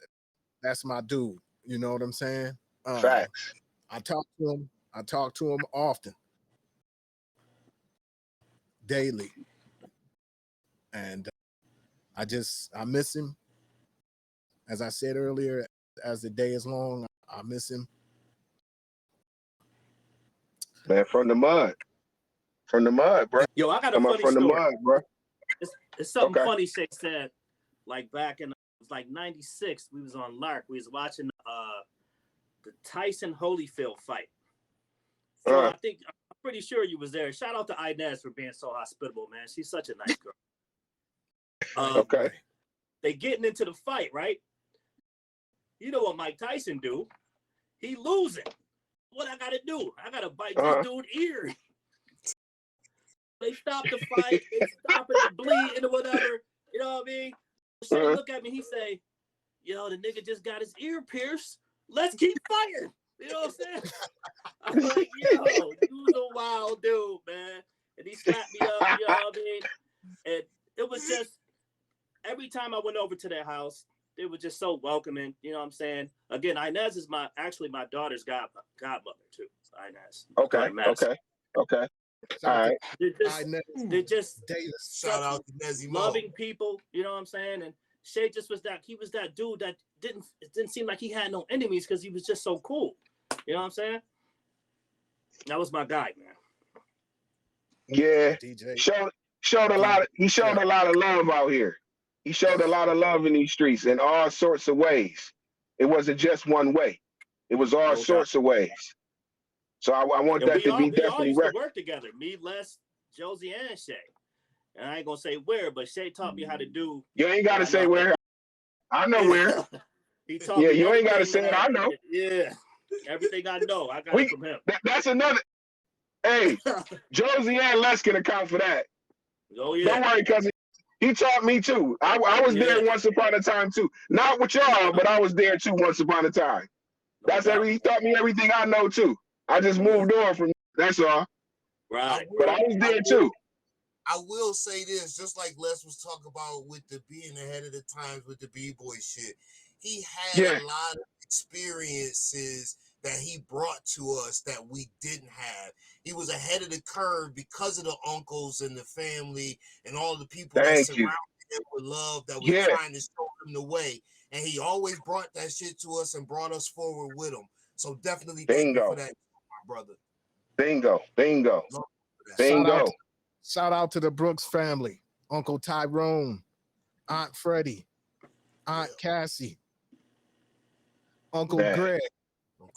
That's my dude. You know what I'm saying? Facts. I talk to him often. daily. And I miss him. As I said earlier, as the day is long, I miss him. Man, from the mud, bro. Yo, I got a Come up funny from the story. mud, bro. It's something Okay. funny Shay said. Like back in, it was like 96, we was on Lark. We was watching the Tyson Holyfield fight. So I'm pretty sure you was there. Shout out to Inez for being so hospitable, man. She's such a nice girl. Okay. They getting into the fight, right? You know what Mike Tyson do? He losing. What I gotta do? I gotta bite this dude's ear. They stop the fight. They stop it, the bleeding or whatever. You know what I mean? Shay look at me. He say, "Yo, the nigga just got his ear pierced. Let's keep fighting." You know what I'm saying? I'm like, yo, you's a wild dude, man. And he slapped me up. You know what I mean? And it was just every time I went over to their house, they were just so welcoming. You know what I'm saying? Again, Inez is my daughter's godmother too. Inez. Okay. All right. They're just Shout out to Nezzy Mo. loving people. You know what I'm saying? And Shay just was that dude that didn't seem like he had no enemies because he was just so cool. You know what I'm saying? That was my guy, man. Yeah. DJ Showed a lot of love out here. He showed a lot of love in these streets in all sorts of ways. It wasn't just one way. It was all sorts of ways. So I want that to be definitely used to work together. Me, Les, Josie, and Shay. And I ain't gonna say where, but Shay taught me how to do. You ain't gotta say where. I know where. He taught me. You ain't gotta say it. I know. Yeah. Everything I know, I got it from him. That's another. Hey, Josie and Les can account for that. Oh yeah. Don't worry, cousin. He taught me too. I was there once upon a time too. Not with y'all, but I was there too once upon a time. He taught me everything I know too. I just moved on from. That's all. Right. But I was there too. I will say this, just like Les was talking about with the being ahead of the times with the B-boy shit. He had a lot of experiences that he brought to us that we didn't have. He was ahead of the curve because of the uncles and the family and all the people that surrounded him with love that was trying to show him the way. And he always brought that shit to us and brought us forward with him. So definitely thank you for that, brother. Bingo. Shout out to the Brooks family, Uncle Tyrone, Aunt Freddie, Aunt Cassie, Uncle Greg,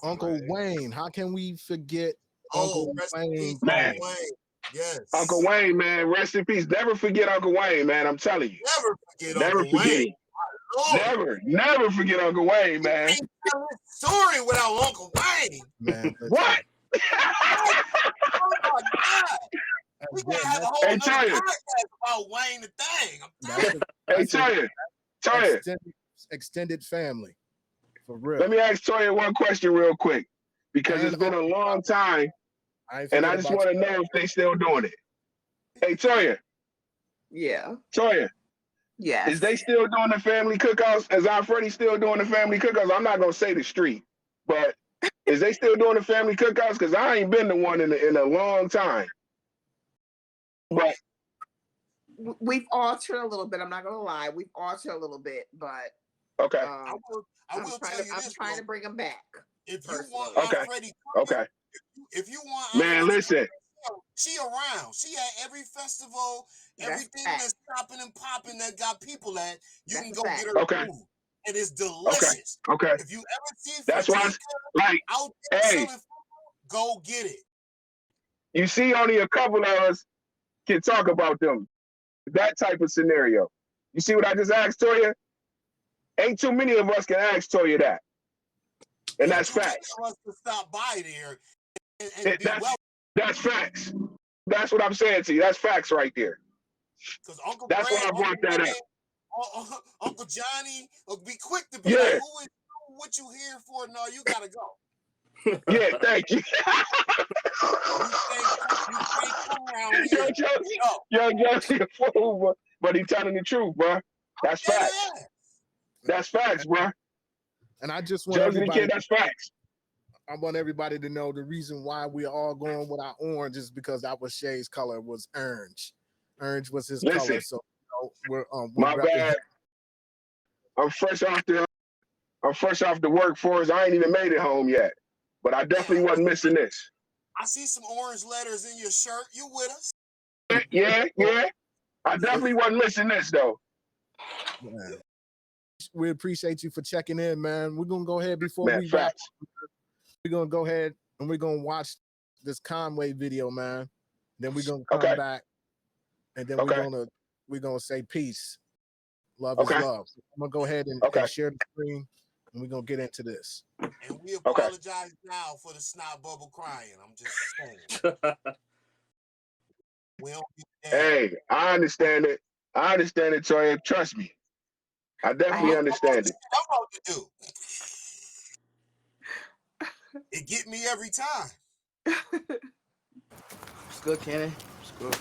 Uncle Wayne. How can we forget Uncle Wayne? Man. Yes. Uncle Wayne, man, rest in peace. Never forget Uncle Wayne, man. I'm telling you. Never forget Uncle Wayne. Never forget Uncle Wayne, man. You can't tell this story without Uncle Wayne. Man, what? Oh my God. We gotta have a whole podcast about Wayne the Thing. Hey, Toya. Extended family. For real. Let me ask Toya one question real quick. Because it's been a long time. And I just want to know if they still doing it. Hey, Toya. Yeah. Toya. Yes. Is they still doing the family cookouts? Is Aunt Freddie still doing the family cookouts? I'm not going to say the street. But is they still doing the family cookouts? Because I ain't been to one in a long time. But we've altered a little bit. I'm not gonna lie, we've altered a little bit, but okay. I will tell you this. I'm trying to bring them back. If you want okay. Freddie, If you want, man, listen. She around. She at every festival. Everything that's popping and popping that got people at. You can go get her food, and it's delicious. Okay. If you ever see that's why, like, out there selling food, go get it. You see, only a couple of us can talk about them. That type of scenario. You see what I just asked Toya? Ain't too many of us can ask Toya that. And that's facts. Of us to stop by there and be that's facts. That's what I'm saying to you. That's facts right there. That's why I brought that up. Uncle Johnny will be quick to be like, what you here for? No, you gotta go. Yeah, thank you. Yo, Josie a fool, but he telling the truth, bro. That's facts. That's facts, bro. And I just want everybody. That's facts. I want everybody to know the reason why we're all going with our orange is because that was Shay's color was orange. Orange was his Listen, color. So we're my bad. I'm fresh off the workforce. I ain't even made it home yet, but I definitely wasn't missing this. I see some orange letters in your shirt. You with us? Yeah. I definitely wasn't missing this though. Man. We appreciate you for checking in, man. We're gonna go ahead before Man, we wrap. facts. We're gonna go ahead and we're gonna watch this Conway video, man. Then we're gonna come Okay. back, and then Okay. we're gonna say peace. Love is Okay. love. So I'm gonna go ahead and share the screen, and we're gonna get into this. And we apologize now for the snot bubble crying. I'm just saying. Hey, I understand it. Toya. Trust me. I definitely understand it. I'm about to do. It get me every time. It's good, Kenny. It's good.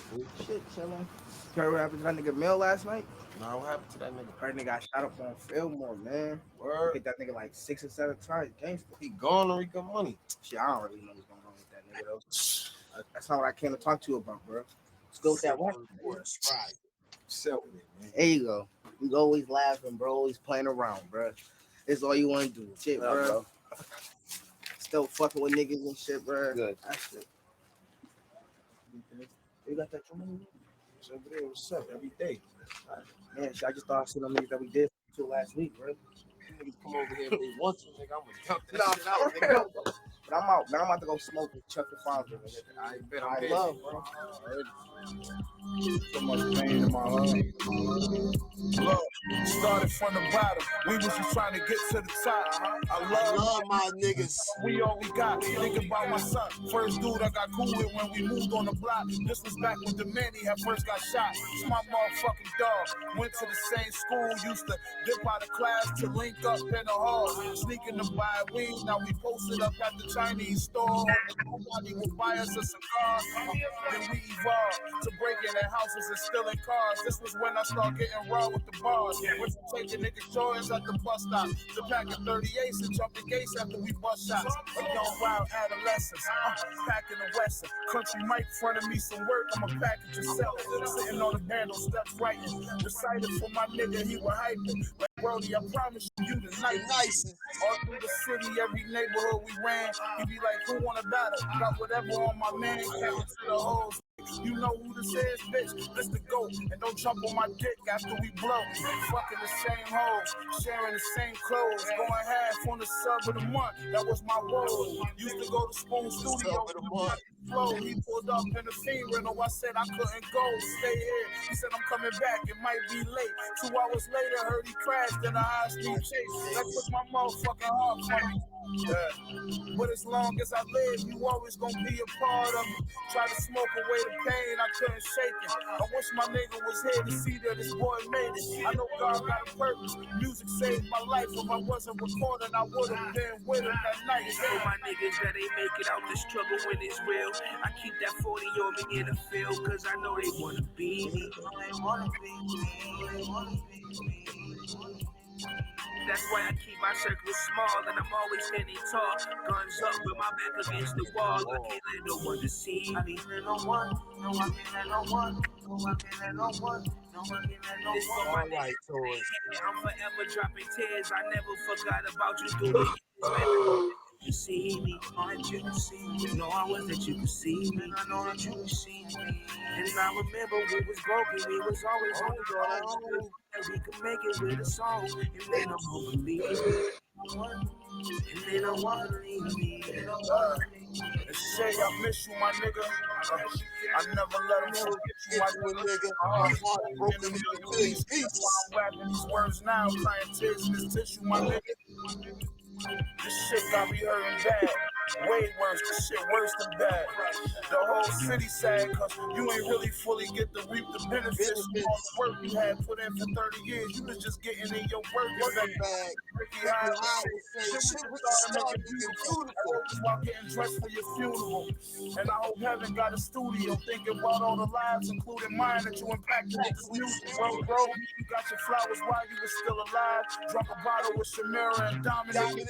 Shit, chilling. You heard what happened to that nigga Mill last night? No, what happened to that nigga? Heard nigga got shot up on Fillmore, man. Word. Hit that nigga like 6 or 7 times. Gangster. He gone or he got money? Shit, I don't really know what's going on with that nigga though. That's not what I came to talk to you about, bro. Let's go with that one. Right. So, there you go. You always laughing, bro. Always playing around, bro. It's all you want to do. Shit, bro. Still fucking with niggas and shit, bro. Good. That shit. You got that money? What's up? Every day. Man, shit, I just thought I seen them niggas that we did till last week, bro. Niggas come over here if they want to, nigga. I'm gonna dump that Nah, shit out, nigga. But I'm out. Man, I'm about to go smoke with Chuck the Father. I bet I I'm love, bro. So much pain in my heart. Look, started from the bottom. We was just trying to get to the top. I love my niggas. We all we got. Think about my son. First dude I got cool with when we moved on the block. This was back when the Manny had first got shot. It's my motherfucking dog. Went to the same school. Used to dip out of class to link up in the hall. Sneaking to buy weed. Now we posted up at the Chinese store. Nobody would buy us a cigar. Then we evolved to breaking in houses and stealing cars. This was when I started getting raw with the bars. Went from taking niggas' joys at the bus stop to packing 38s and jumping gates after we bust shots. A young wild adolescence, packing the Western. Country mic front of me some work, I'ma pack it yourself. Sitting on the handle, steps writing. Recited for my nigga, he was hyping. Like, Brody, I promise you the nicest. All through the city, every neighborhood we ran. He be like, who wanna battle? Got whatever on my man, kept it to the hoes. You know who this is, bitch. This the GOAT. And don't jump on my dick after we blow. Fucking the same hoes, sharing the same clothes. Going half on the sub of the month. That was my role. Used to go to Spoon Studio. Flow. He pulled up in the fiend rental. I said I couldn't go. Stay here. He said I'm coming back. It might be late. 2 hours later, heard he crashed in a high-speed chase. That took my motherfucking heart from me. Yeah. But as long as I live, you always gonna be a part of me. Try to smoke away the pain, I couldn't shake it. I wish my nigga was here to see that this boy made it. I know God got a purpose. Music saved my life. If I wasn't recording, I would have been with him that night. So my niggas that ain't make it out the struggle when it's real. I keep that 40 on me in the field, cause I know they wanna be me. They wanna be me. They wanna be me. That's why I keep my circle small and I'm always standing tall. Guns up with my back against the wall. I can't let no one deceive me. I can't let no one. No, I can't let no one. No, I can't let no one. No, I can't let no one. All right, Taurus. I'm forever dropping tears. I never forgot about you through the years. You see me, aren't you see me? No, I was that you could see me. I know that you could see me. And I remember we was broken, we was always on the road. And we could make it with a song. And they don't want to leave me. And they don't want to leave me. They don't want to leave me. Shay, I miss you, my nigga. I never let him forget you, my nigga. I'm rapping these words now, crying tears in this tissue, my nigga. This shit got me hurting bad. Way worse, this shit worse than bad. The whole city sad cause you ain't really fully get to reap the benefits of all the work you had put in for 30 years. You was just getting in your work bag. Ricky Hines while getting dressed for your funeral. And I hope heaven got a studio thinking about all the lives, including mine, that you impacted with this music. Bro, you got your flowers while you were still alive. Drunk a bottle with Shamira and Dominic.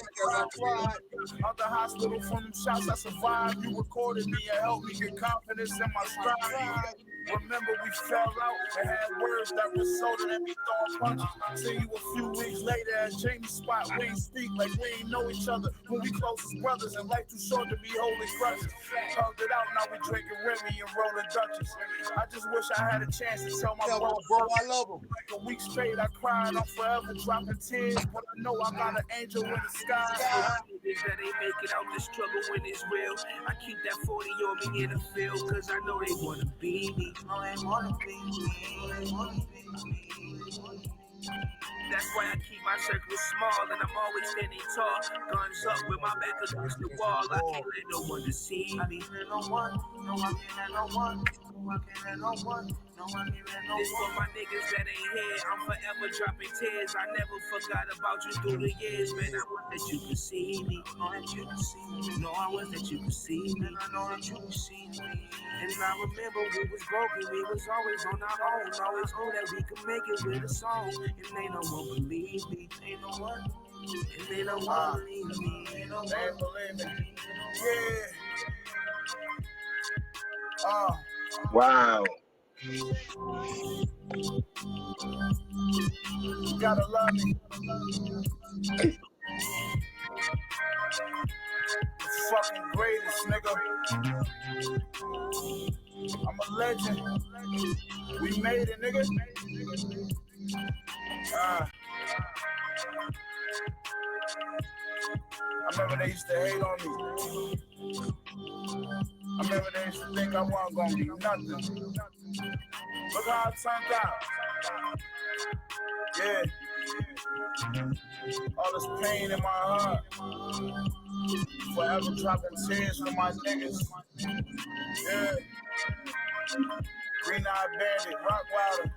Out the hospital from them shots I survived. You recorded me and helped me get confidence in my stride. Remember we fell out and had words that resulted in me throwing punches. See you a few weeks later at Jamie's spot. We ain't speak like we ain't know each other. When we close as brothers and life too short to be holding grudges. Hugged it out, now we drinking Remy and rolling Dutchess. I just wish I had a chance to tell my bro, I love him. Like a week straight, I cried. I'm forever dropping tears, but I know I got an angel in the sky. Niggas that ain't make it out the struggle when it's real. I keep that 40 on me in the field, cause I know they wanna be me. Oh, they wanna be me. They wanna be me. That's why I keep my circle small and I'm always standing tall. Guns up with my back against the wall. I can't let no one deceive me. No one, no, I can't let no one. No, I can't let no one. No, I can't let no one. This for my niggas that ain't here. I'm forever dropping tears. I never forgot about you through the years, man. I want that you could see me. Know that you could see me. No, I want that you could see me. And I know that you could see me. And I remember we was broken. We was always on our own. Always knew that we could make it with a song. And they no one believe me. Ain't no one. And they no one believe me. Ain't no one believe me. Yeah. Wow. You gotta love me. The fucking greatest, nigga. I'm a legend. We made it, nigga. I remember they used to hate on me. I remember they used to think I wasn't gonna be nothing. Look how it turned out. Yeah. All this pain in my heart. Forever dropping tears for my niggas. Yeah. Green Eye Bandit, Rockwilder.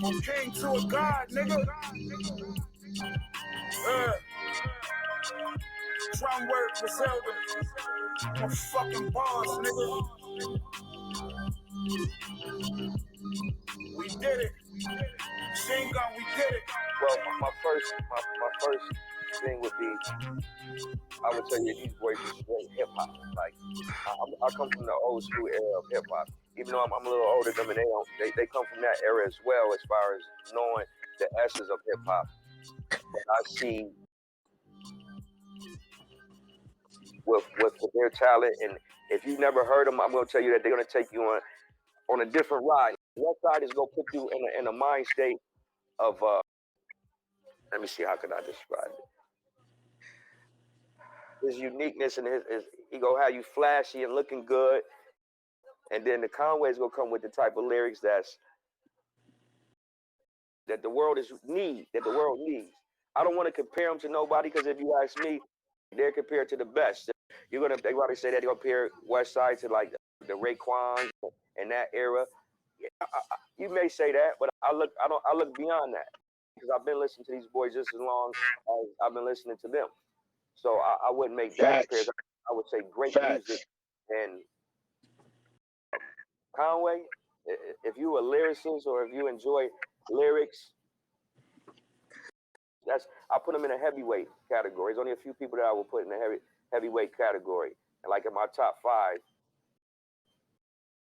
From king to a god, nigga. Drum work, Griselda. I'm a fucking boss, nigga. We did it. Machine gun, we did it. Well, my first thing would be, I would tell you these boys are straight hip hop. Like I come from the old school era of hip hop. Even though I'm a little older than them, and they come from that era as well, as far as knowing the essence of hip hop. But I see with their talent, and if you've never heard them, I'm gonna tell you that they're gonna take you on a different ride. One side is gonna put you in a mind state of let me see, how can I describe it? His uniqueness and his he gonna have you flashy and looking good, and then the Conway's gonna come with the type of lyrics that the world needs. I don't want to compare them to nobody, because if you ask me, they're compared to the best. They probably say that they compare West Side to like the Raekwons and that era. You may say that, but I look beyond that, because I've been listening to these boys just as long as I've been listening to them. So I wouldn't make that comparison. I would say great music. And Conway, if you a lyricist or if you enjoy lyrics, I put them in a heavyweight category. There's only a few people that I will put in a heavyweight category. And like in my top 5,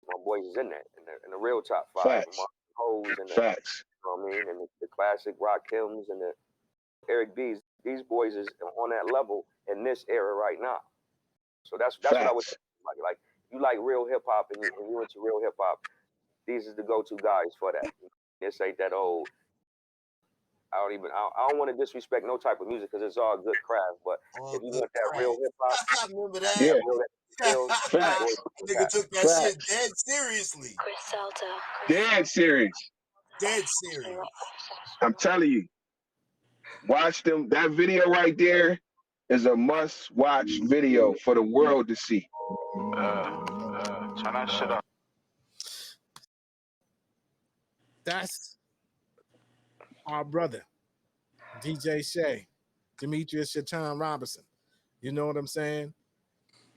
my boys is in that, in the real top 5. Facts. Hoes and Facts. You know what I mean? And the classic Rakims and the Eric B's. These boys is on that level in this era right now. So that's what I would say. Like you like real hip hop and you into real hip hop, these is the go-to guys for that. This ain't that old. I don't want to disrespect no type of music, because it's all good craft. But if you want that real hip hop, I remember that. Yeah. Nigga took that shit dead seriously. Dead serious. Dead serious. I'm telling you. Watch them. That video right there is a must-watch video for the world to see. Turn that shit up. That's our brother, DJ Shay, Demetrius Shatan Robinson. You know what I'm saying?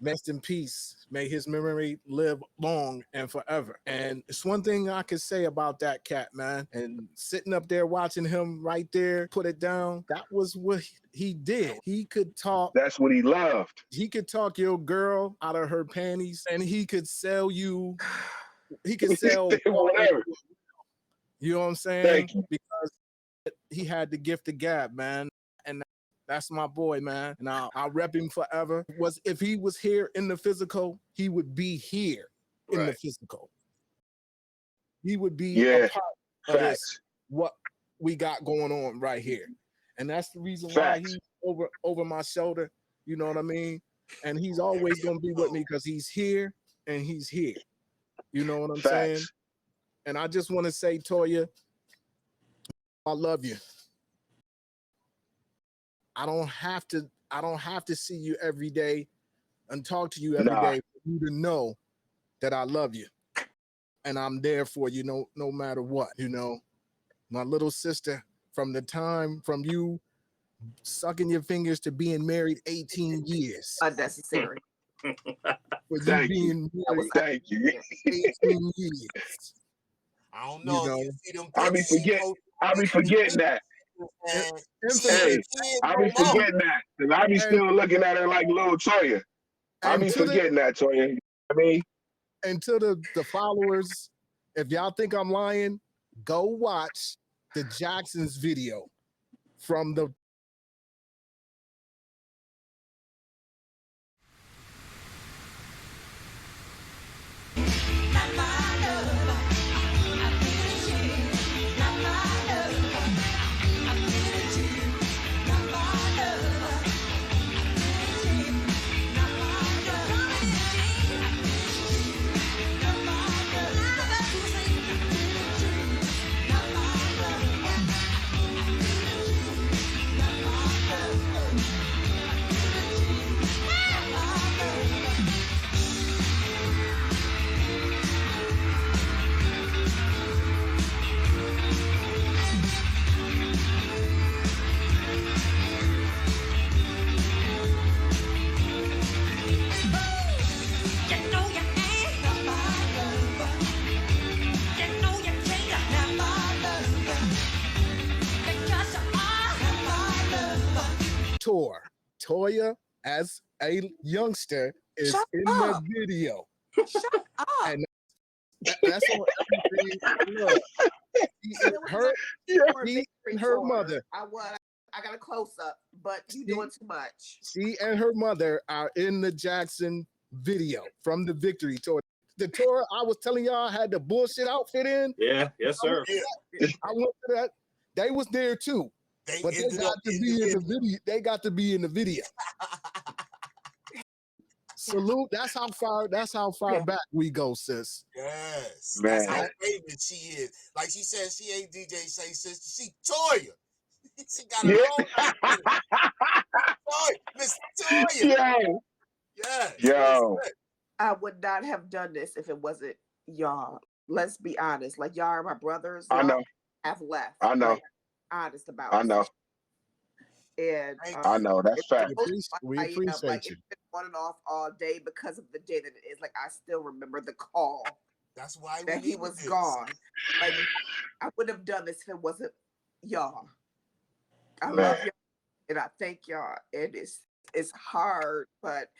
Rest in peace. May his memory live long and forever. And it's one thing I could say about that cat, man. And sitting up there watching him right there, put it down, that was what he did. He could talk. That's what he loved. He could talk your girl out of her panties, and he could sell you. He could sell whatever. You know what I'm saying? Thank you. Because he had the gift of gab, man. And that's my boy, man. And I'll rep him forever. If he was here in the physical, he would be here in the physical. He would be a part of this, what we got going on right here. And that's the reason why he's over my shoulder. You know what I mean? And he's always going to be with me because he's here and he's here. You know what I'm saying? And I just want to say, Toya, I love you. I don't have to see you every day and talk to you every day for you to know that I love you. And I'm there for you no matter what, you know. My little sister, from the time from you sucking your fingers to being married 18 years. Unnecessary. Thank you. 18 years. I don't know. You know, I'll be forgetting that. Hey, I'll be forgetting that. Because I'll be still looking at her like little Toya. I'll be forgetting that, Toya. You know what I mean? And to the followers, if y'all think I'm lying, go watch the Jacksons video from the tour. Toya, as a youngster, is in the video. Shut up. And that's on everything. Look, she and her mother. I got a close up, but you doing too much. She and her mother are in the Jackson video from the Victory Tour. The tour I was telling y'all had the bullshit outfit in. Yeah, yes, sir. I went to that. They was there too. But they got to be in the video. They got to be in the video. Salute. That's how far back we go, sis. Yes. Man. That's how famous she is. Like she said, she ain't DJ Shay sister. She Toya. She got her own. Toya. Miss Toya. Yeah. Yo. I would not have done this if it wasn't y'all. Let's be honest. Like, y'all are my brothers. I know. Have left. I know. Like, honest about I know. And I know. That's fact. We appreciate like, you. It's been on and off all day because of the day that it is. Like, I still remember the call. That's why that he was gone. Like, I would have done this if it wasn't y'all. I love y'all and I thank y'all. And it's hard, but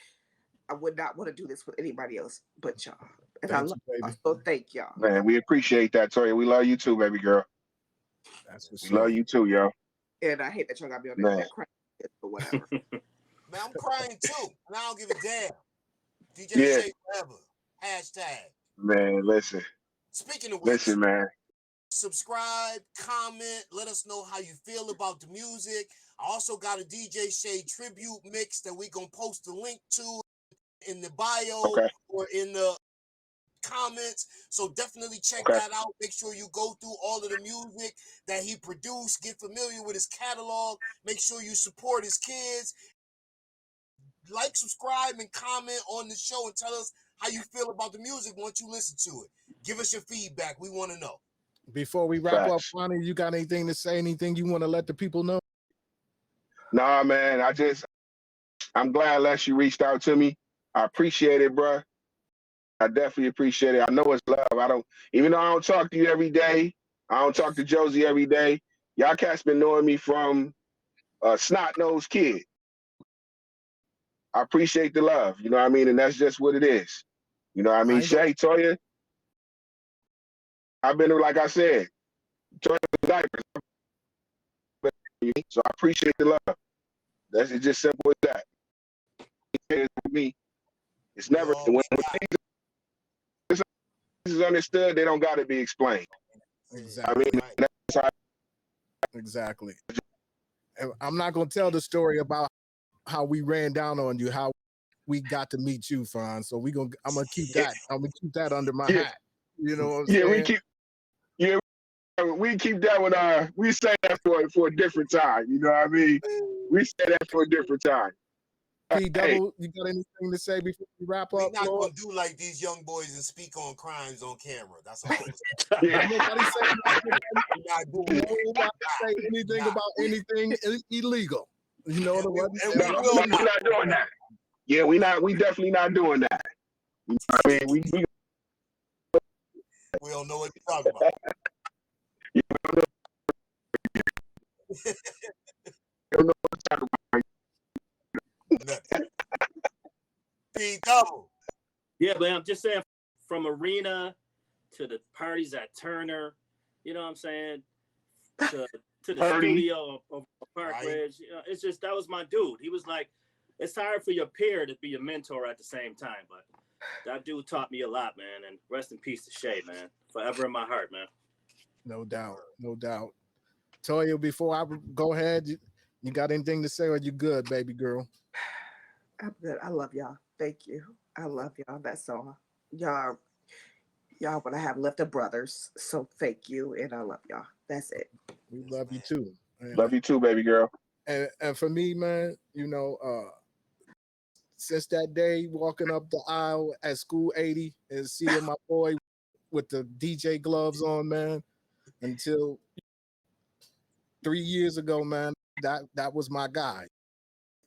I would not want to do this with anybody else but y'all. And I love y'all. So thank y'all. Man, we appreciate that, Toya. We love you too, baby girl. We love you too, yo. And I hate that y'all got me on there crying or whatever. Man, I'm crying too, and I don't give a damn. DJ Shay forever. Hashtag. Man, listen. Speaking of which, listen, man. Subscribe, comment, let us know how you feel about the music. I also got a DJ Shay tribute mix that we're gonna post the link to in the bio or in the comments. So definitely check that out. Make sure you go through all of the music that he produced, get familiar with his catalog, make sure you support his kids. Like, subscribe, and comment on the show and tell us how you feel about the music once you listen to it. Give us your feedback. We want to know. Before we wrap up, Ronnie, you got anything to say? Anything you want to let the people know? Nah, man. I'm glad Les you reached out to me. I appreciate it, bro. I definitely appreciate it. I know it's love. Even though I don't talk to you every day, I don't talk to Josie every day. Y'all cats been knowing me from snot-nosed kid. I appreciate the love, you know what I mean? And that's just what it is. You know what I mean? Shay, Toya, I've been, like I said, Toya diapers. So I appreciate the love. That's it's just simple as that. It's with me. It's never when things is understood, they don't gotta be explained. Exactly. I mean, that's how exactly. And I'm not gonna tell the story about how we ran down on you, how we got to meet you, Franz. So I'm gonna keep that. I'm gonna keep that under my hat. You know what I'm saying? We keep that one. We say that for a different time. You know what I mean? We say that for a different time. P Double, you got anything to say before we wrap up? We're not gonna do like these young boys and speak on crimes on camera. That's all. Nobody say anything about anything illegal. You know what I'm saying? We're not doing that. Yeah, we definitely not doing that. I mean, we don't know what you're talking about. Double. Yeah, but I'm just saying, from Arena to the parties at Turner, you know what I'm saying, to the studio of Park Ridge, you know, it's just, that was my dude. He was like, it's hard for your peer to be your mentor at the same time, but that dude taught me a lot, man. And rest in peace to Shay, man. Forever in my heart, man. No doubt, no doubt. Toya, before I go ahead, you got anything to say, or you good, baby girl? I'm good. I love y'all. Thank you. I love y'all. That's all. Y'all what I have left of brothers. So thank you, and I love y'all. That's it. We love you too. Love you too, baby girl. And for me, man, you know, since that day walking up the aisle at School 80 and seeing my boy with the DJ gloves on, man, until 3 years ago, man, that was my guy.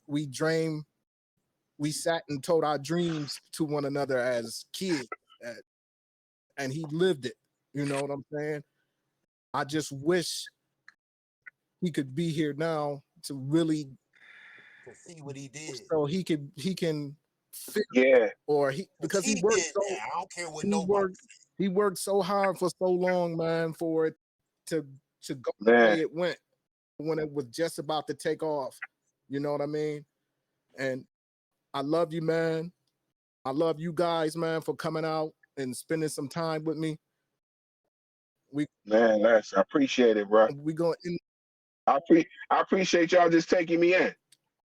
We sat and told our dreams to one another as kids, and he lived it. You know what I'm saying? I just wish he could be here now to really see what he did, so he can fit, or because he worked so. I don't care what nobody. He worked so hard for so long, man, for it to go the way it went when it was just about to take off. You know what I mean? And I love you, man. I love you guys, man, for coming out and spending some time with me. I appreciate it, bro. We going. I appreciate y'all just taking me in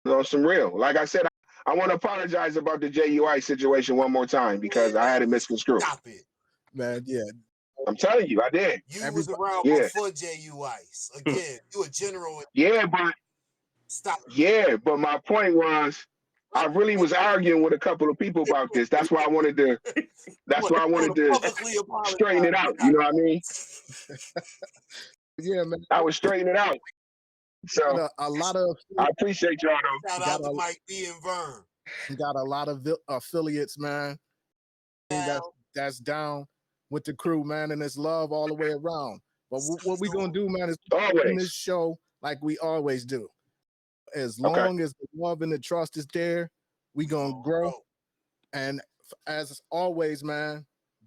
on some real. Like I said, I want to apologize about the JUI situation one more time because I had it misconstrued. Stop it, man. Yeah, I'm telling you, I did. You was around before JUIs. Again, you a general. Yeah, but stop. Yeah, but my point was, I really was arguing with a couple of people about this. That's why I wanted to. That's why I wanted to straighten it out. You know what I mean? Yeah, man. I was straightening it out. So a lot of. I appreciate y'all though. Shout out to Mike B and Vern. You got a lot of affiliates, man. That's down with the crew, man, and it's love all the way around. But what we gonna do, man, is in this show like we always do. As long as the love and the trust is there, we gonna grow. And as always, man,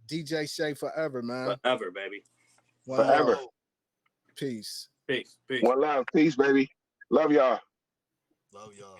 DJ Shay forever, man. Forever, baby. Forever. Peace. Peace. One love. Peace, baby. Love y'all. Love y'all.